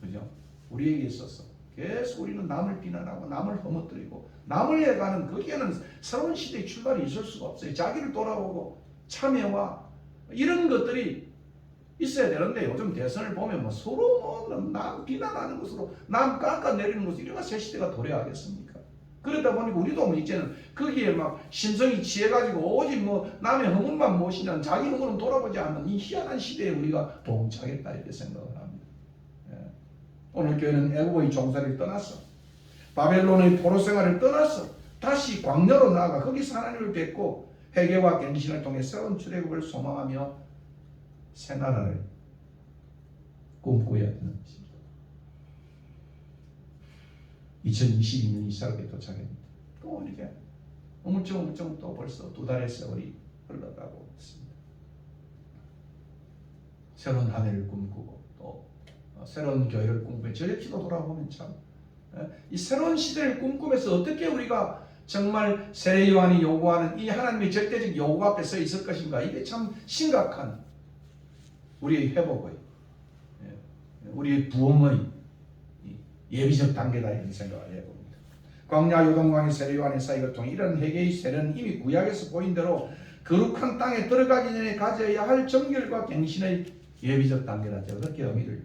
그죠? 우리에게 있어서 계속 우리는 남을 비난하고 남을 허무뜨리고 남을 해가는, 거기에는 새로운 시대의 출발이 있을 수가 없어요. 자기를 돌아보고 참여와 이런 것들이 있어야 되는데, 요즘 대선을 보면 서로 남 비난하는 것으로, 남 깎아내리는 것으로 이래가 새 시대가 도래하겠습니까? 그러다 보니까 우리도 이제는 거기에 막 심성이 취해가지고 오직 남의 흥분만 무엇이냐, 자기 흥분은 돌아보지 않는 이 희한한 시대에 우리가 봉착했다, 이렇게 생각을 합니다. 오늘 교회는 애국의 종살이를 떠났어, 바벨론의 포로 생활을 떠났어, 다시 광야로 나아가 거기서 하나님을 뵙고 회개와 갱신을 통해 새로운 출애굽을 소망하며 새 나라를 꿈꿔야 되는 것입니다. 2022년이 이스라엘에 도착합니다. 또 이렇게 우물쭈물쭈 또 벌써 2달의 세월이 흘러가고 있습니다. 새로운 한 해를 꿈꾸고 또 새로운 교회를 꿈꾸며 저렇게도 돌아보면 참, 이 새로운 시대를 꿈꾸면서 어떻게 우리가 정말 세례 요한이 요구하는 이 하나님의 절대적 요구 앞에 서 있을 것인가, 이게 참 심각한 우리의 회복의, 우리의 부흥의 예비적 단계다, 이런 생각을 해봅니다. 광야 요단강의 세례 요한의 사역을 통해 이런 회개의 세례는 이미 구약에서 보인 대로 거룩한 땅에 들어가기 전에 가져야 할 정결과 갱신의 예비적 단계다, 그렇게 의미를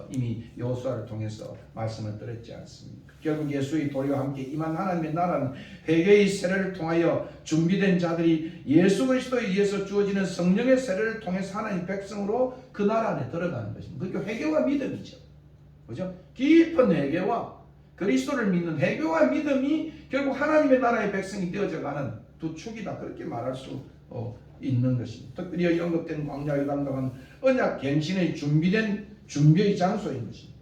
이미 여호수아를 통해서 말씀을 드렸지 않습니까? 결국 예수의 도리와 함께 임한 하나님의 나라는 회개의 세례를 통하여 준비된 자들이 예수 그리스도에 의해서 주어지는 성령의 세례를 통해서 하나님 백성으로 그 나라 안에 들어가는 것입니다. 그게 회개와 믿음이죠. 그죠? 깊은 회개와 그리스도를 믿는 회개와 믿음이 결국 하나님의 나라의 백성이 되어져가는 두 축이다, 그렇게 말할 수 있는 것입니다. 특별히 여기 언급된 광야 요단강은 언약 갱신의 준비의 장소인 것입니다.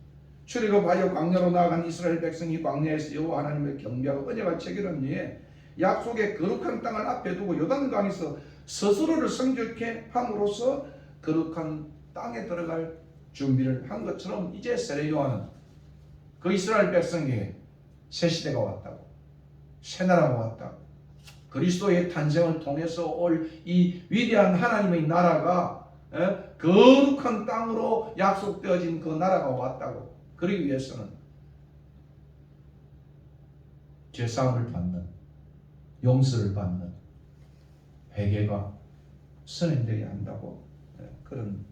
출애굽하여 광야로 나아간 이스라엘 백성이 광야에서 여호와 하나님을 경배하고 언약을 체결한 후에 약속의 거룩한 땅을 앞에 두고 요단강에서 스스로를 성결케 함으로써 거룩한 땅에 들어갈 준비를 한 것처럼, 이제 세례 요한은 그 이스라엘 백성에게 새 시대가 왔다고, 새 나라가 왔다고, 그리스도의 탄생을 통해서 올 이 위대한 하나님의 나라가 거룩한 땅으로 약속되어진 그 나라가 왔다고, 그러기 위해서는 죄사함을 받는, 용서를 받는 회개가 선행되어야 한다고 그런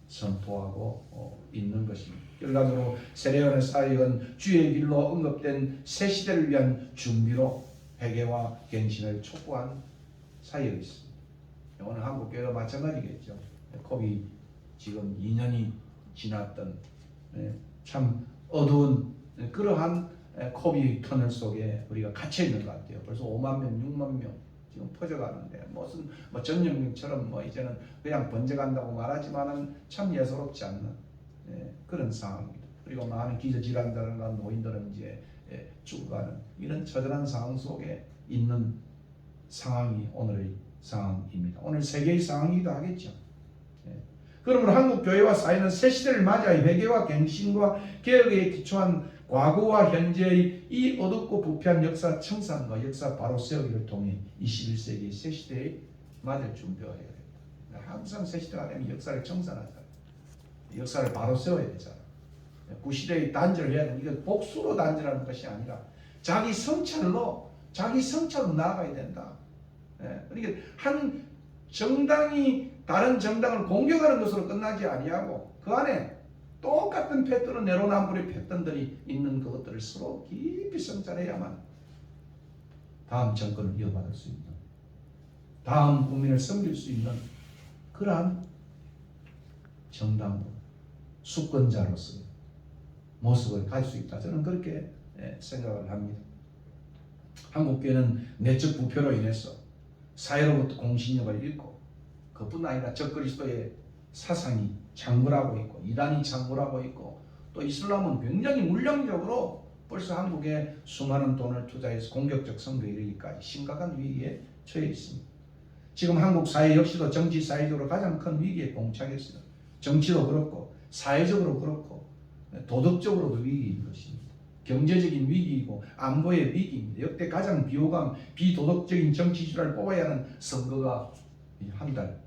선포하고 있는 것입니다. 결과적으로 세례 요한의 사역은 주의 길로 언급된 새 시대를 위한 준비로 회개와 갱신을 촉구한 사역이 있습니다. 오늘 한국교회가 마찬가지겠죠. 코비 지금 2년이 지났던 참 어두운 그러한 코비 터널 속에 우리가 갇혀 있는 것 같아요. 벌써 5만 명, 6만 명 지금 퍼져가는데 무슨 뭐 전염병처럼 뭐 이제는 그냥 번져간다고 말하지만은 참 예사롭지 않는 그런 상황입니다. 그리고 많은 기저질환자들과 노인들은 이제 죽어가는 이런 처절한 상황 속에 있는 상황이 오늘의 상황입니다. 오늘 세계의 상황이기도 하겠죠. 그러므로 한국 교회와 사회는 새 시대를 맞이하여 회개와 갱신과 개혁에 기초한 과거와 현재의 이 어둡고 부패한 역사 청산과 역사 바로 세우기를 통해 21세기의 새 시대에 맞을 준비해야 됩니다. 항상 새 시대가 되면 역사를 청산하잖아요. 역사를 바로 세워야 되잖아요. 구시대의 단절을 해야 되는 이건 복수로 단절하는 것이 아니라 자기 성찰로 나아가야 된다. 그러니까 한 정당이 다른 정당을 공격하는 것으로 끝나지 아니하고 그 안에 똑같은 패턴은 내로남불의 패턴들이 있는 그것들을 서로 깊이 성찰해야만 다음 정권을 이어받을 수 있는, 다음 국민을 섬길 수 있는 그러한 정당으로 수권자로서 모습을 가질 수 있다. 저는 그렇게 생각을 합니다. 한국교회는 내적 부패로 인해서 사회로부터 공신력을 잃고 그뿐 아니라 적그리스도의 사상이 창궐하고 있고 이단이 창궐하고 있고 또 이슬람은 굉장히 물량적으로 벌써 한국에 수많은 돈을 투자해서 공격적 선거에 이르기까지 심각한 위기에 처해 있습니다. 지금 한국 사회 역시도 정치 사회적으로 가장 큰 위기에 봉착했어요. 정치도 그렇고 사회적으로 그렇고 도덕적으로도 위기인 것입니다. 경제적인 위기이고 안보의 위기입니다. 역대 가장 비도덕적인 정치 주자를 뽑아야 하는 선거가 한 달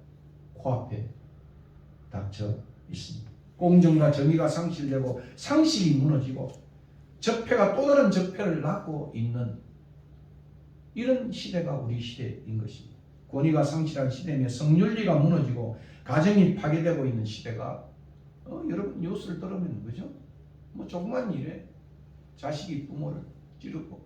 코앞에 닥쳐 있습니다. 공정과 정의가 상실되고 상식이 무너지고 적폐가 또 다른 적폐를 낳고 있는 이런 시대가 우리 시대인 것입니다. 권위가 상실한 시대며 성윤리가 무너지고 가정이 파괴되고 있는 시대가 여러분 뉴스를 들으면 그죠? 뭐 조그만 일에 자식이 부모를 찌르고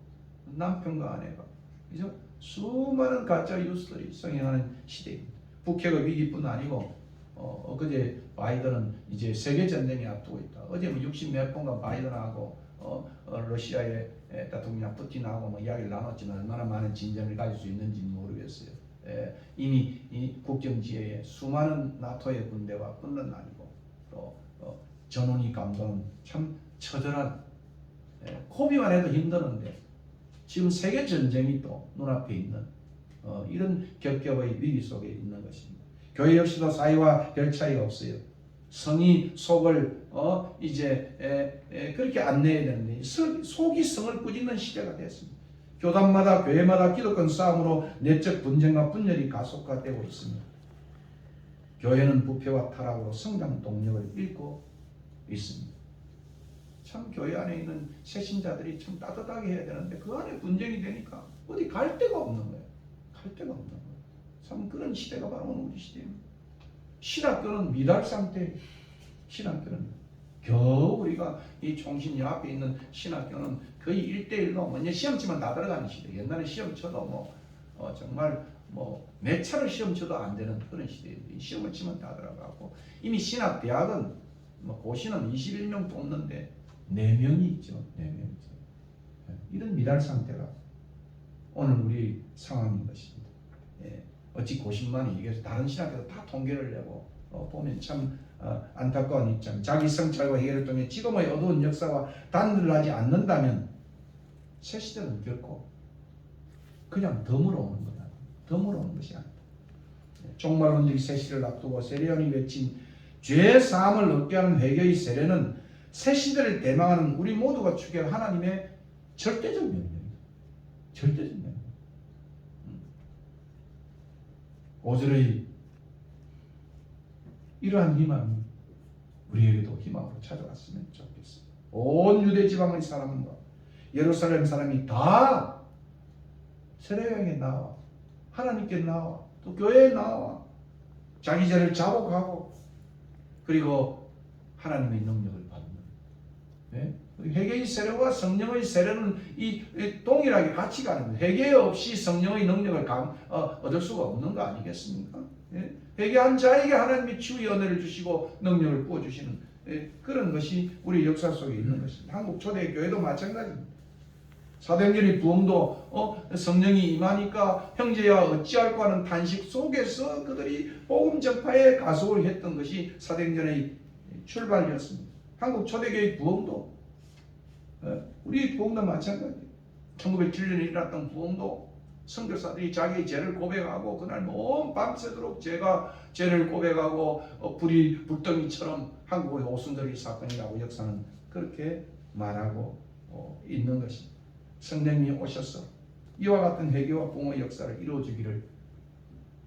남편과 아내가 그죠? 수많은 가짜 뉴스들이 성행하는 시대입니다. 북핵의 위기뿐 아니고 엊그제 바이든은 이제 세계 전쟁이 앞두고 있다. 어제 뭐 60몇 번간 바이든하고 러시아의 대통령 푸틴하고 뭐 이야기를 나눴지만 얼마나 많은 진전을 가질 수 있는지는 모르겠어요. 이미 이 국경지에 수많은 나토의 군대와 뿐만 아니고 또 전원이 감도는 참 처절한 코비만 해도 힘드는데 지금 세계 전쟁이 또 눈앞에 있는 이런 겹겹의 위기 속에 있는 것입니다. 교회 역시도 사회와 별 차이가 없어요. 성이 속을 이제 그렇게 안내해야 되는데 속이 성을 꾸짖는 시대가 됐습니다. 교단마다 교회마다 기득권 싸움으로 내적 분쟁과 분열이 가속화되고 있습니다. 교회는 부패와 타락으로 성장 동력을 잃고 있습니다. 참 교회 안에 있는 새신자들이 참 따뜻하게 해야 되는데 그 안에 분쟁이 되니까 어디 갈 데가 없는 거예요. 갈 데가 없는 거예요. 참 그런 시대가 바로 오늘 우리 시대입니다. 신학교는 미달 상태. 신학교는 겨우 우리가 이 총신이 앞에 있는 신학교는 거의 1대1로 먼저 시험 치면 다 들어가는 시대. 옛날에 시험 쳐도 정말 몇 차를 시험 쳐도 안 되는 그런 시대인데 시험을 치면 다 들어가고 이미 신학대학은 고시는 21명 뽑는데 4명이 있죠. 4명이 있죠. 이런 미달 상태가 오늘 우리 상황인 것입니다. 어찌 고신만이 이게 다른 신학교도 다 통계를 내고 보면 참 안타까운 입장. 자기 성찰과 해결을 통해 지금의 어두운 역사와 단절을 하지 않는다면 새 시대는 결코 그냥 덤으로 오는 거다. 덤으로 오는 것이 아니다. 종말론적 새 시대를 앞두고 세례요한이 외친 죄 사함을 얻게 하는 회개의 세례는 새 시대를 대망하는 우리 모두가 추구할 하나님의 절대적 명령입니다. 절대적 명령. 5절의 이러한 희망이 우리에게도 희망으로 찾아왔으면 좋겠습니다. 온 유대 지방의 사람과 예루살렘 사람이 다 세례요한에 나와 하나님께 나와 또 교회에 나와 자기 죄를 자복하고 그리고 하나님의 능력을 받는 회개의 세례와 성령의 세례는 이 동일하게 같이 가는 거예요. 회개 없이 성령의 능력을 얻을 수가 없는 거 아니겠습니까? 예? 회개한 자에게 하나님이 치유의 은혜를 주시고 능력을 부어주시는 그런 것이 우리 역사 속에 있는 것입니다. 한국 초대교회도 마찬가지입니다. 사도행전의 부흥도 성령이 임하니까 형제야 어찌할까 하는 탄식 속에서 그들이 복음 전파에 가속을 했던 것이 사도행전의 출발이었습니다. 한국 초대교회 부흥도 우리 부흥도 마찬가지예요. 1907년에 일어났던 부흥도 선교사들이 자기의 죄를 고백하고 그날 먼 밤새도록 죄를 고백하고 불이 불덩이처럼 한국의 오순절기 사건이라고 역사는 그렇게 말하고 있는 것입니다. 성령이 오셔서 이와 같은 회개와 부흥의 역사를 이루어주기를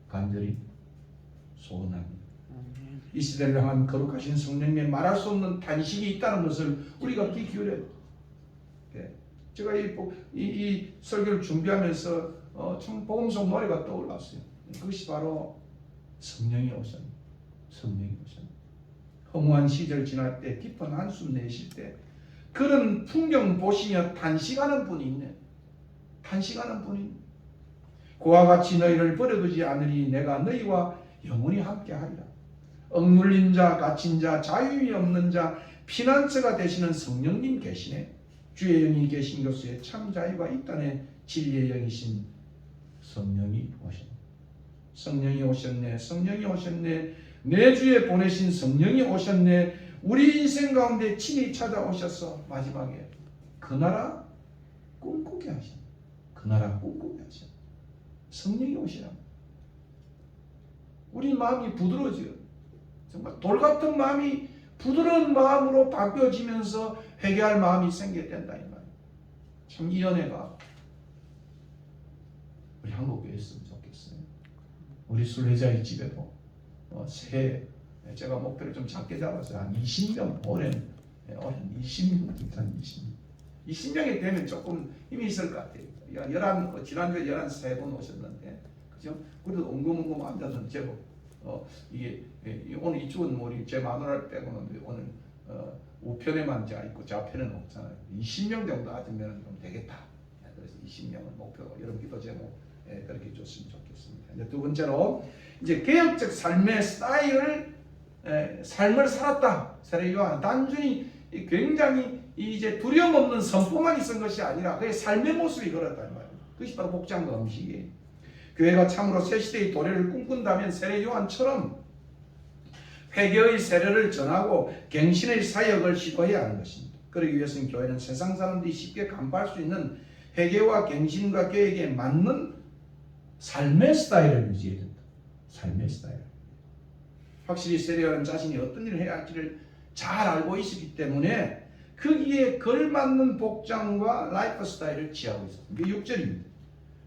간절히 소원합니다. 이 시대를 향한 거룩하신 성령님의 말할 수 없는 탄식이 있다는 것을 우리가 귀 기울여야 돼요. 제가 이 설교를 준비하면서 참 복음성 노래가 떠올랐어요. 그것이 바로 성령이 오셨네. 성령이 오셨네. 허무한 시절 지날 때 깊은 한숨 내쉴 때 그런 풍경 보시며 탄식하는 분이 있네. 탄식하는 분이 있네. 그와 같이 너희를 버려두지 않으리 내가 너희와 영원히 함께하리라. 억눌린 자, 갇힌 자, 자유이 없는 자, 피난처가 되시는 성령님 계시네. 주의 영이 계신 곳에 참 자유가 있다네. 진리의 영이신 성령이 오셨네. 성령이 오셨네. 성령이 오셨네. 내 주에 보내신 성령이 오셨네. 우리 인생 가운데 친히 찾아오셔서 마지막에 그 나라 꿈꾸게 하셨네. 그 나라 꿈꾸게 하셨네. 성령이 오시라. 우리 마음이 부드러워져요. 정말 돌 같은 마음이 부드러운 마음으로 바뀌어지면서 회개할 마음이 생겨야 된다 이 말이에요. 참 이 은혜가 우리 한국교회에 있으면 좋겠어요. 우리 순례자의 집에도 새해 제가 목표를 좀 작게 잡았어요. 한 20명 올해 20명 20명이 되면 조금 힘이 있을 것 같아요. 지난주에 11분 오셨는데 그죠? 그래도 엉금엉금 앉아서 제법 이게 오늘 이쪽은 우리 제 마누라를 빼고는 오늘 우편에만 자 있고 좌편에는 없잖아요. 20명 정도 앉으면 좀 되겠다. 그래서 20명을 목표로 여러분 기도 제목 그렇게 줬으면 좋겠습니다. 이제 두 번째로 이제 개혁적 삶의 삶을 살았다. 세례 요한 단순히 굉장히 이제 두려움 없는 선포만 있은 것이 아니라 그의 삶의 모습이 그렇다는 말이에요. 그것이 바로 복장과 음식이에요. 교회가 참으로 새 시대의 도래를 꿈꾼다면 세례 요한처럼 회개의 세례를 전하고 갱신의 사역을 시도해야 하는 것입니다. 그러기 위해서는 교회는 세상 사람들이 쉽게 간파할 수 있는 회개와 갱신과 교회에 맞는 삶의 스타일을 유지해야 된다. 삶의 스타일. 확실히 세례 요한 자신이 어떤 일을 해야 할지를 잘 알고 있었기 때문에 거기에 걸맞는 복장과 라이프 스타일을 취하고 있었습니다. 이게 6절입니다.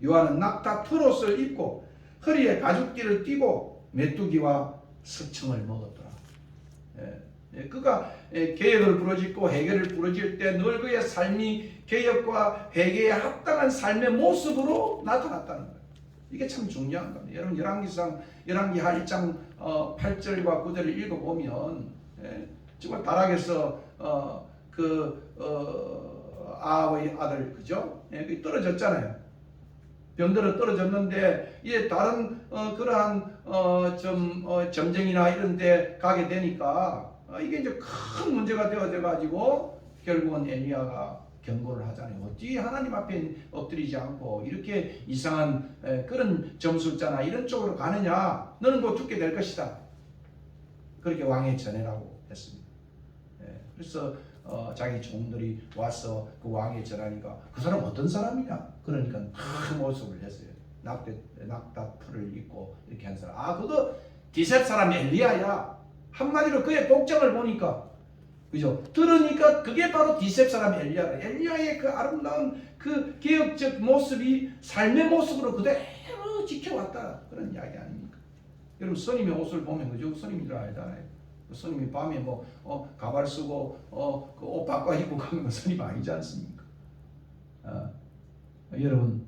요한은 낙타 트롯을 입고 허리에 가죽띠를 띠고 메뚜기와 서청을 먹었더라. 그가 개혁을 부르짖고 회개를 부르짖을 때 늘 그의 삶이 개혁과 회개에 합당한 삶의 모습으로 나타났다는 거예요. 이게 참 중요한 겁니다. 여러분 열왕기 1장 8절과 9절을 읽어보면 정말 바락에서 아합의 아들 그죠? 떨어졌잖아요. 병들어 떨어졌는데 이제 다른 그러한 점쟁이나 이런 데 가게 되니까 이게 이제 큰 문제가 되어져 가지고 결국은 엘리야가 경고를 하잖아요. 어찌 하나님 앞에 엎드리지 않고 이렇게 이상한 그런 점술자나 이런 쪽으로 가느냐. 너는 곧 죽게 될 것이다. 그렇게 왕에 전해라고 했습니다. 그래서 자기 종들이 와서 그 왕에 전하니까 그 사람 어떤 사람이냐? 그러니까 큰 모습을 했어요. 낙타풀을 입고 이렇게 한 사람. 그거 디셉 사람 엘리야야. 한마디로 그의 복장을 보니까 그죠? 들으니까 그게 바로 디셉 사람 엘리야다. 엘리야의 그 아름다운 그 개혁적 모습이 삶의 모습으로 그대로 지켜왔다. 그런 이야기 아닙니까? 여러분 스님의 옷을 보면 그죠? 스님들 알잖아요. 스님이 밤에 가발 쓰고 그 옷 바꿔 입고 가는 건 스님 아니지 않습니까? 여러분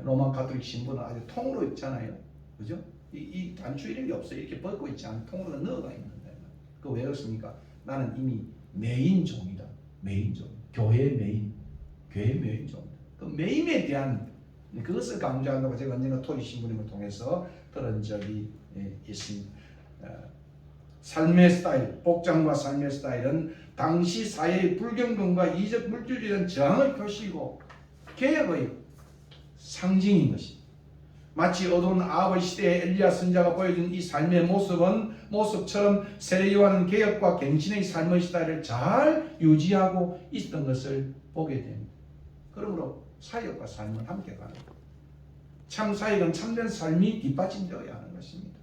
로마 가톨릭 신부는 아주 통으로 입잖아요. 그죠? 이 단추 이런 게 없어요. 이렇게 벗고 있지 않고 통으로 넣어가 있는데 그거 왜 그렇습니까? 나는 이미 메인종이다. 메인종. 교회의 메인종이다. 그 메인에 대한 그것을 강조한다고 제가 언젠가 토리 신부님을 통해서 들은 적이 있습니다. 삶의 스타일, 복장과 삶의 스타일은 당시 사회의 불경건과 이적 물질에 대한 저항의 표시이고 개혁의 상징인 것입니다. 마치 어두운 아합의 시대에 엘리야 선지자가 보여준 이 삶의 모습처럼 세례 요한은 개혁과 갱신의 삶의 스타일을 잘 유지하고 있던 것을 보게 됩니다. 그러므로 사역과 삶은 함께 가는 것. 참 사역은 참된 삶이 뒷받침되어야 하는 것입니다.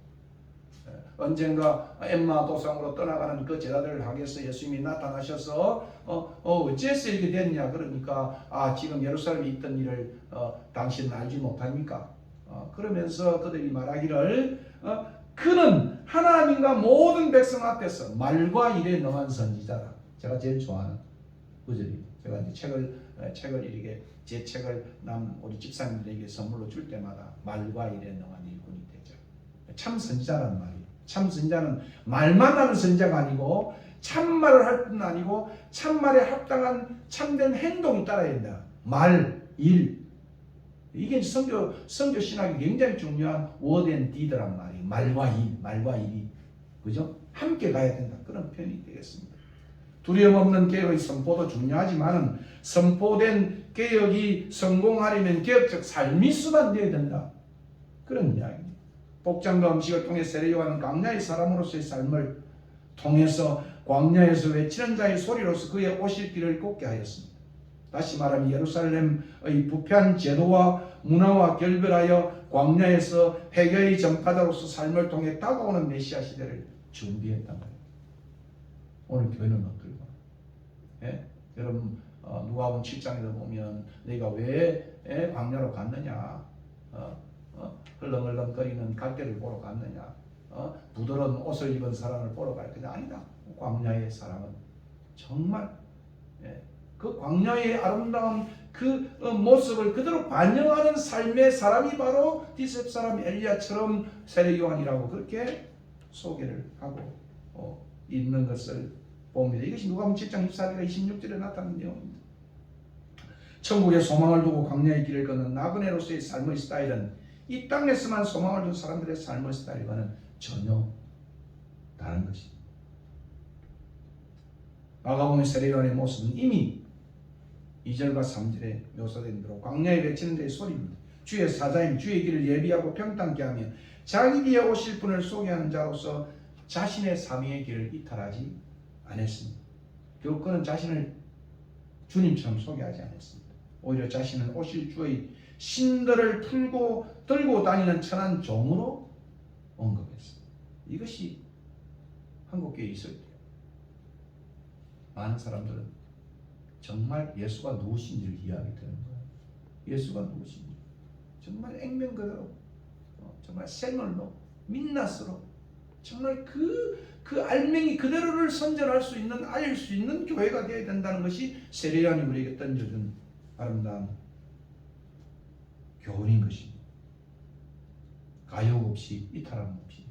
언젠가 엠마 도상으로 떠나가는 그 제자들을 향해서 예수님이 나타나셔서 어째서 이렇게 됐냐 그러니까 지금 예루살렘에 있던 일을 당신은 알지 못합니까? 그러면서 그들이 말하기를 그는 하나님과 모든 백성 앞에서 말과 일에 능한 선지자다. 제가 제일 좋아하는 구절입니다. 제가 이제 책을 이렇게 제 책을 우리 집사님들에게 선물로 줄 때마다 말과 일에 능한 일꾼이 되죠. 참 선지자라는 말이에요. 참 선지자는 말만 하는 선지자가 아니고 참말을 할 뿐 아니고 참말에 합당한 참된 행동이 따라야 된다. 말, 일. 이게 선교 신학이 굉장히 중요한 word and deed란 말이에요. 말과 일이. 그죠? 함께 가야 된다. 그런 표현이 되겠습니다. 두려움 없는 개혁의 선포도 중요하지만 선포된 개혁이 성공하려면 개혁적 삶이 수반되어야 된다. 그런 이야기입니다. 복장과 음식을 통해 세례 요한은 광야의 사람으로서의 삶을 통해서 광야에서 외치는 자의 소리로서 그의 오실 길을 곱게 하였습니다. 다시 말하면 예루살렘의 부패한 제도와 문화와 결별하여 광야에서 회개의 전파자로서 삶을 통해 다가오는 메시아 시대를 준비했단 말이에요. 오늘 교회는 어떨까? 예? 여러분 누가복음 7장에서 보면 내가 왜 광야로 갔느냐? 흘렁흘렁거리는 갈대를 보러 갔느냐? 부드러운 옷을 입은 사람을 보러 갈 거냐? 아니다. 광야의 사람은 정말 그 광야의 아름다운 그 모습을 그대로 반영하는 삶의 사람이 바로 디셉 사람 엘리야처럼 세례 요한이라고 그렇게 소개를 하고 있는 것을 봅니다. 이것이 누가복음 7장 24절과 26절에 나타나는 내용입니다. 천국의 소망을 두고 광야의 길을 걷는 나그네로서의 삶의 스타일은 이 땅에서만 소망을 둔 사람들의 삶의 스타일과는 전혀 다른 것입니다. 마가복음의 세례 요한의 모습은 이미 2절과 3절에 묘사된 대로 광야에 외치는 데의 소리입니다. 주의 사자임 주의 길을 예비하고 평탄케 하며 자기 뒤에 오실 분을 소개하는 자로서 자신의 사명의 길을 이탈하지 않았습니다. 결국 그는 자신을 주님처럼 소개하지 않았습니다. 오히려 자신은 오실 주의 신들을 들고 다니는 천한 종으로 언급했습니다. 이것이 한국교회에 있을 때요. 많은 사람들은 정말 예수가 누구신지를 이해하게 되는 거예요. 예수가 누구신지 정말 액면 그대로 정말 생얼로 민낯으로 정말 그 알맹이 그대로를 선전할 수 있는 알릴 수 있는 교회가 되어야 된다는 것이 세례 요한이 우리에게 던져준 아름다운 교훈인 것입니다. 가욕 없이 이탈함 없이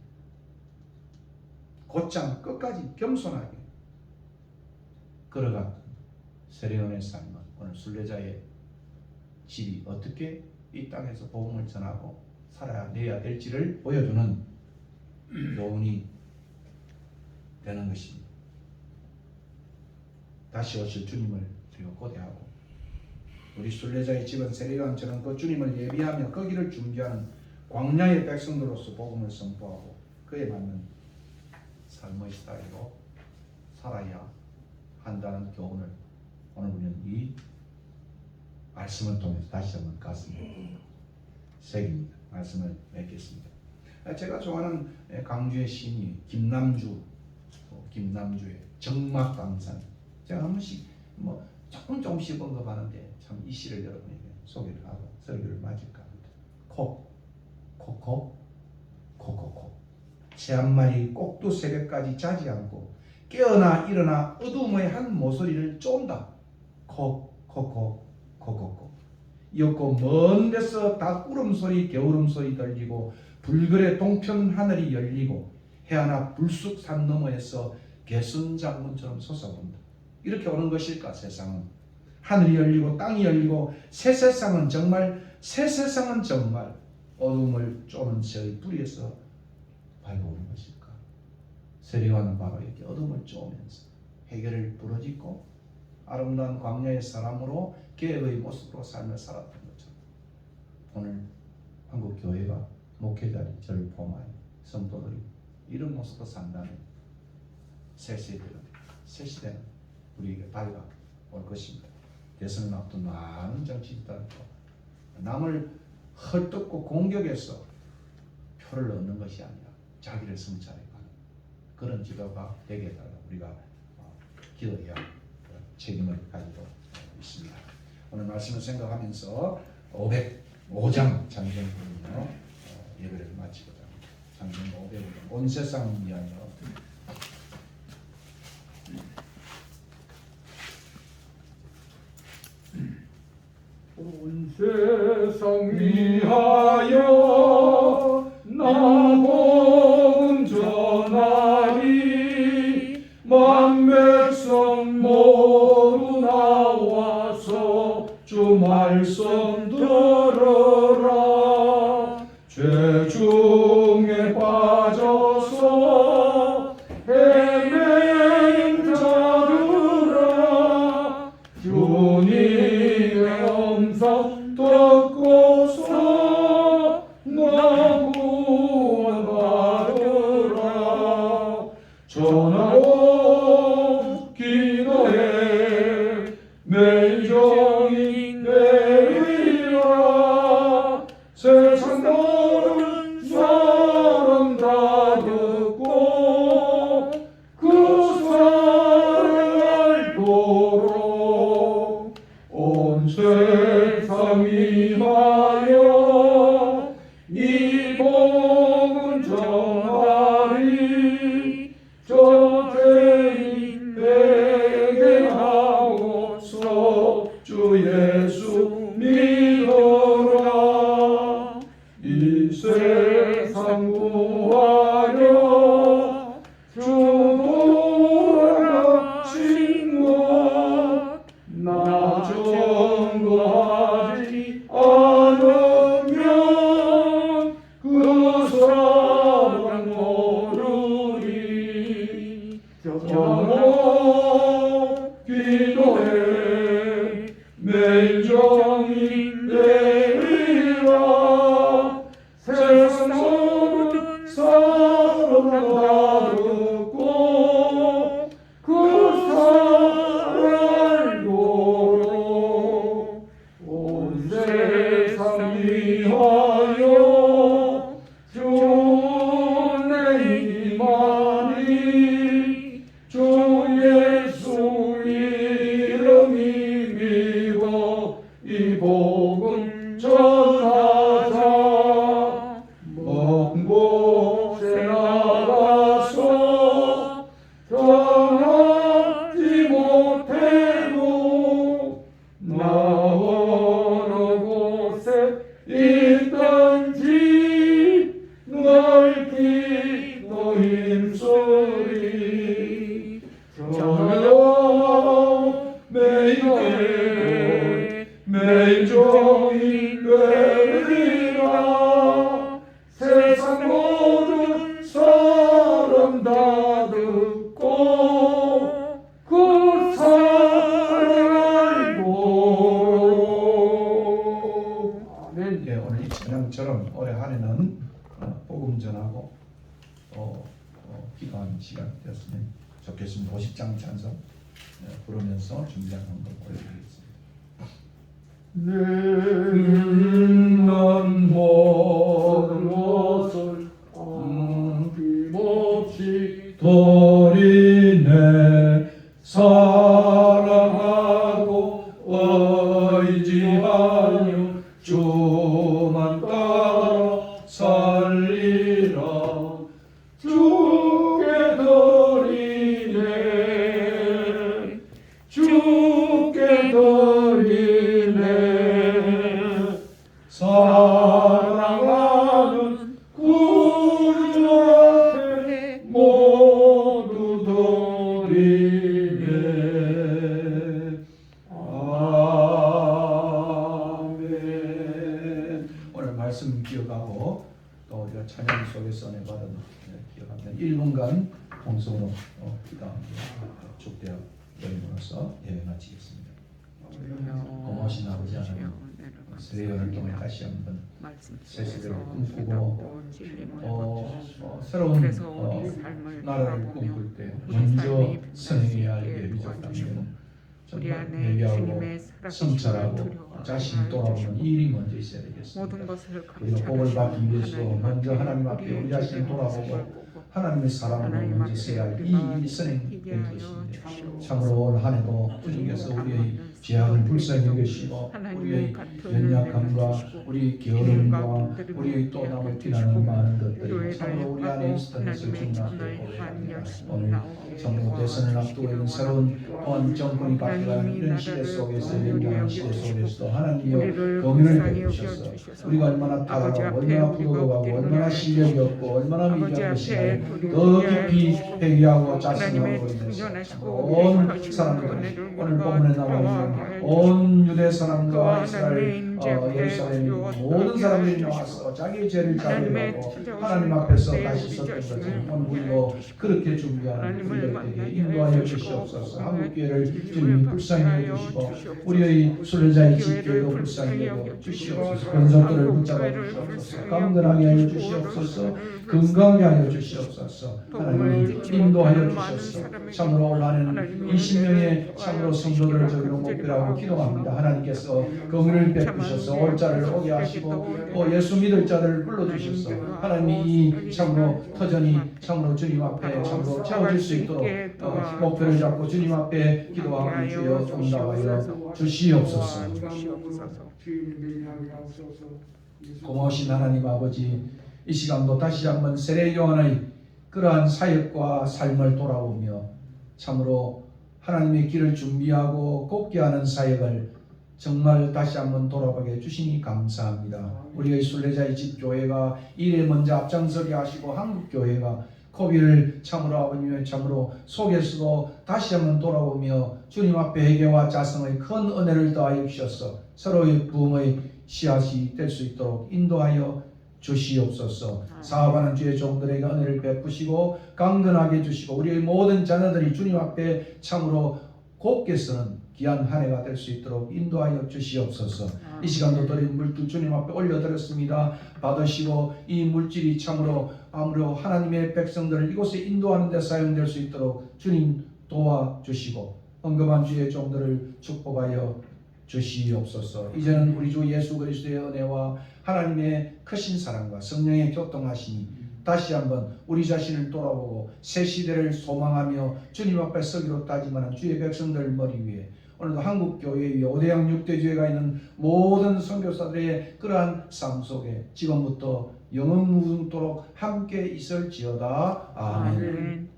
곧장 끝까지 겸손하게 걸어간 세례 요한의 삶은 오늘 순례자의 집이 어떻게 이 땅에서 복음을 전하고 살아내야 될지를 보여주는 교훈이 되는 것입니다. 다시 오실 주님을 우리가 고대하고 우리 순례자의 집은 세례 요한처럼 그 주님을 예비하며 그 길을 준비하는 광야의 백성들로서 복음을 선포하고 그에 맞는 삶의 스타일로 살아야 한다는 교훈을 오늘 우리는 이 말씀을 통해서 다시 한번 가슴에 새깁니다. 말씀을 맺겠습니다. 제가 좋아하는 강주의 시인이 김남주의 정막강산. 제가 한 번씩 조금씩 언급하는데 참 이 시를 여러분에게 소개를 하고 설교를 마칠까 합니다. 콕 새 한 마리 꼭두 새벽까지 자지 않고 깨어나 일어나 어두움의 한 모서리를 쫀다. 콕 이었고 먼 데서 닭 울음소리 개울음소리 들리고 불결의 동편 하늘이 열리고 해안앞 불쑥 산 너머에서 개순장군처럼 솟아온다. 이렇게 오는 것일까 세상은. 하늘이 열리고 땅이 열리고 새 세상은 정말 어둠을 쪼는 새의 뿌리에서 밝아오는 것일까? 세례요한은 바로 이렇게 어둠을 쪼면서 해결을 부러지고 아름다운 광야의 사람으로 개의 모습으로 삶을 살았던 것처럼 오늘 한국 교회가 목회자들이 저를 포함하여 성도들이 이런 모습으로 산다면 새 시대는 우리에게 밝아올 것입니다. 대선을 앞둔 많은 정치인들도 남을 헐뜯고 공격해서 표를 얻는 것이 아니라 자기를 성찰해가는 그런 지도가 되게 해달라고 우리가 기도해야 책임을 가지고 있습니다. 오늘 말씀을 생각하면서 505장 장정부는요 예배를 마치고자 합니다. 장정 505장 온 세상을 위하여 온 세상 위하여 나 복음 전하리 만 백성 모두 나와서 주 말씀 들으라 죄 중에 빠져서 헤매는 자들아 주님의 음성 듣고서 나 구원받으라 전하고 기도해 매일종일 내리라 세상 모든 사람 다 듣고 그 사랑을 보러 온 세상 위하여 이 복음 전하리 저 죄인 회개하고서 주 예수 믿어라 이 세상 구하여 주 돌아가신 것 나 전도하지 않으면 그 사랑 모르리 전하 기도해 매일 종일 내리라 세상 모든 사람 다 듣고 그 사랑을 보러 온 세상 위하여 주내 임하니 주 예수 이름이 믿어 이 복음 전하자 먼 곳에 나가서 전하지 못해도 나 어느 곳에 있든지 널 기도 힘쓰리 전하여 매일 종일 내리라 세상 모든 사람 다 듣고 그 사랑을 보러 아멘. 예, 오늘 이 찬양처럼 올해 한 해는 복음 전하고 기도하는 시간 되었으면 좋겠습니다. 50장 찬송 부르면서 준비한 한번 보여드리겠습니다. 난 모든 것을 아낌없이 돌이네 사랑하고 의지하여 주만 따라 살리라 주께 드리네 주께 드리네 사랑하는 구주 앞에 모두 드리네 아멘. 오늘 말씀 기억하고 또 우리가 찬양 속에서 은혜 받은 축대하 드림으로써 예배 마치겠습니다. 고마우신 아버지 하나님, 세례 연을 통해 다시 한번 새 시대를 꿈꾸고 새로운 나라를 꿈꿀 때 먼저 선행해야 할 예비적 단계는 우리 정말 안에 회개하고 주님의 성찰하고 살아계심을 자신을 돌아보는 이 일이 먼저 있어야 되겠습니다. 모든 것을 우리가 복을 받기 위해서 먼저 하나님 앞에 우리 자신을 돌아보고 하나님의 사랑으로 먼저 써야 할 이 일이 선행될 것인데 참으로 올 한 해도 주님께서 우리의 죄악을 불쌍히 여기시고 우리의 연약함과 우리 게으름과 우리의 또 남을 비난하는 많은 것들이 참으로 우리 안에 있었던 것을 주님 앞에 고백합니다. 오늘 정부 대선을 앞두고 있는 새로운 또한 정권이 바뀌어가는 이런 시대 속에서 연장한 시대 속에서도 하나님의 공의를 베푸셔서 우리가 얼마나 타락하고 얼마나 부도덕하고 얼마나 실력이 없고 얼마나 미개한 것인가를 더 깊이 회개하고 자신하고 있는 온 사람들 오늘 본문에 나와 있는 온 유대 사람과 이스라엘 예루살렘 모든 사람들이 나와서 자기의 죄를 자백하고 하나님 앞에서 다시 섰던 것처럼 오늘 우리도 그렇게 준비하는 우리들에게 인도하여 주시옵소서. 한국교회를 주님이 불쌍히 여주시고 우리의 순례자의 집교회도 불쌍히 여겨 주시옵소서. 권속들을 붙잡아 주시옵소서. 강건하게 하여 주시옵소서. 건강하게 하여 주시옵소서. 하나님 인도하여 주셔서 참으로 올 한해는 20명의 참으로 성도들을 저기로 목표로 하고 기도합니다. 하나님께서 긍휼을 베푸셔서 올 자를 오게 하시고 또 예수 믿을 자들을 불러주셔서 하나님이 이 참으로 터전이 참으로 주님 앞에 참으로 채워질 수 있도록 목표를 잡고 주님 앞에 기도하고 주여 응답하여 주시옵소서. 고마우신 하나님 아버지, 이 시간도 다시 한번 세례 요한의 그러한 사역과 삶을 돌아보며 참으로 하나님의 길을 준비하고 곱게 하는 사역을 정말 다시 한번 돌아보게 해주시니 감사합니다. 우리의 순례자의 집교회가 일에 먼저 앞장서게 하시고 한국교회가 코비를 참으로 아버님의 참으로 속에서도 다시 한번 돌아보며 주님 앞에 회개와 자성의 큰 은혜를 더하여 주셔서 서로의 부흥의 씨앗이 될 수 있도록 인도하여 주시옵소서. 사업하는 주의 종들에게 은혜를 베푸시고 강건하게 해주시고 우리의 모든 자녀들이 주님 앞에 참으로 곱게 서는 귀한 한 해가 될 수 있도록 인도하여 주시옵소서. 이 시간도 드린 물질 주님 앞에 올려드렸습니다. 받으시고 이 물질이 참으로 아무로 하나님의 백성들을 이곳에 인도하는 데 사용될 수 있도록 주님 도와주시고 언급한 주의 종들을 축복하여 주시옵소서. 이제는 우리 주 예수 그리스도의 은혜와 하나님의 크신 사랑과 성령의 교통하심이 다시 한번 우리 자신을 돌아보고 새 시대를 소망하며 주님 앞에 서기로 따지만한 주의 백성들 머리 위에 오늘도 한국교회 위에 5대양 6대교회가 있는 모든 선교사들의 그러한 삶 속에 지금부터 영원 무궁토록 함께 있을지어다. 아멘.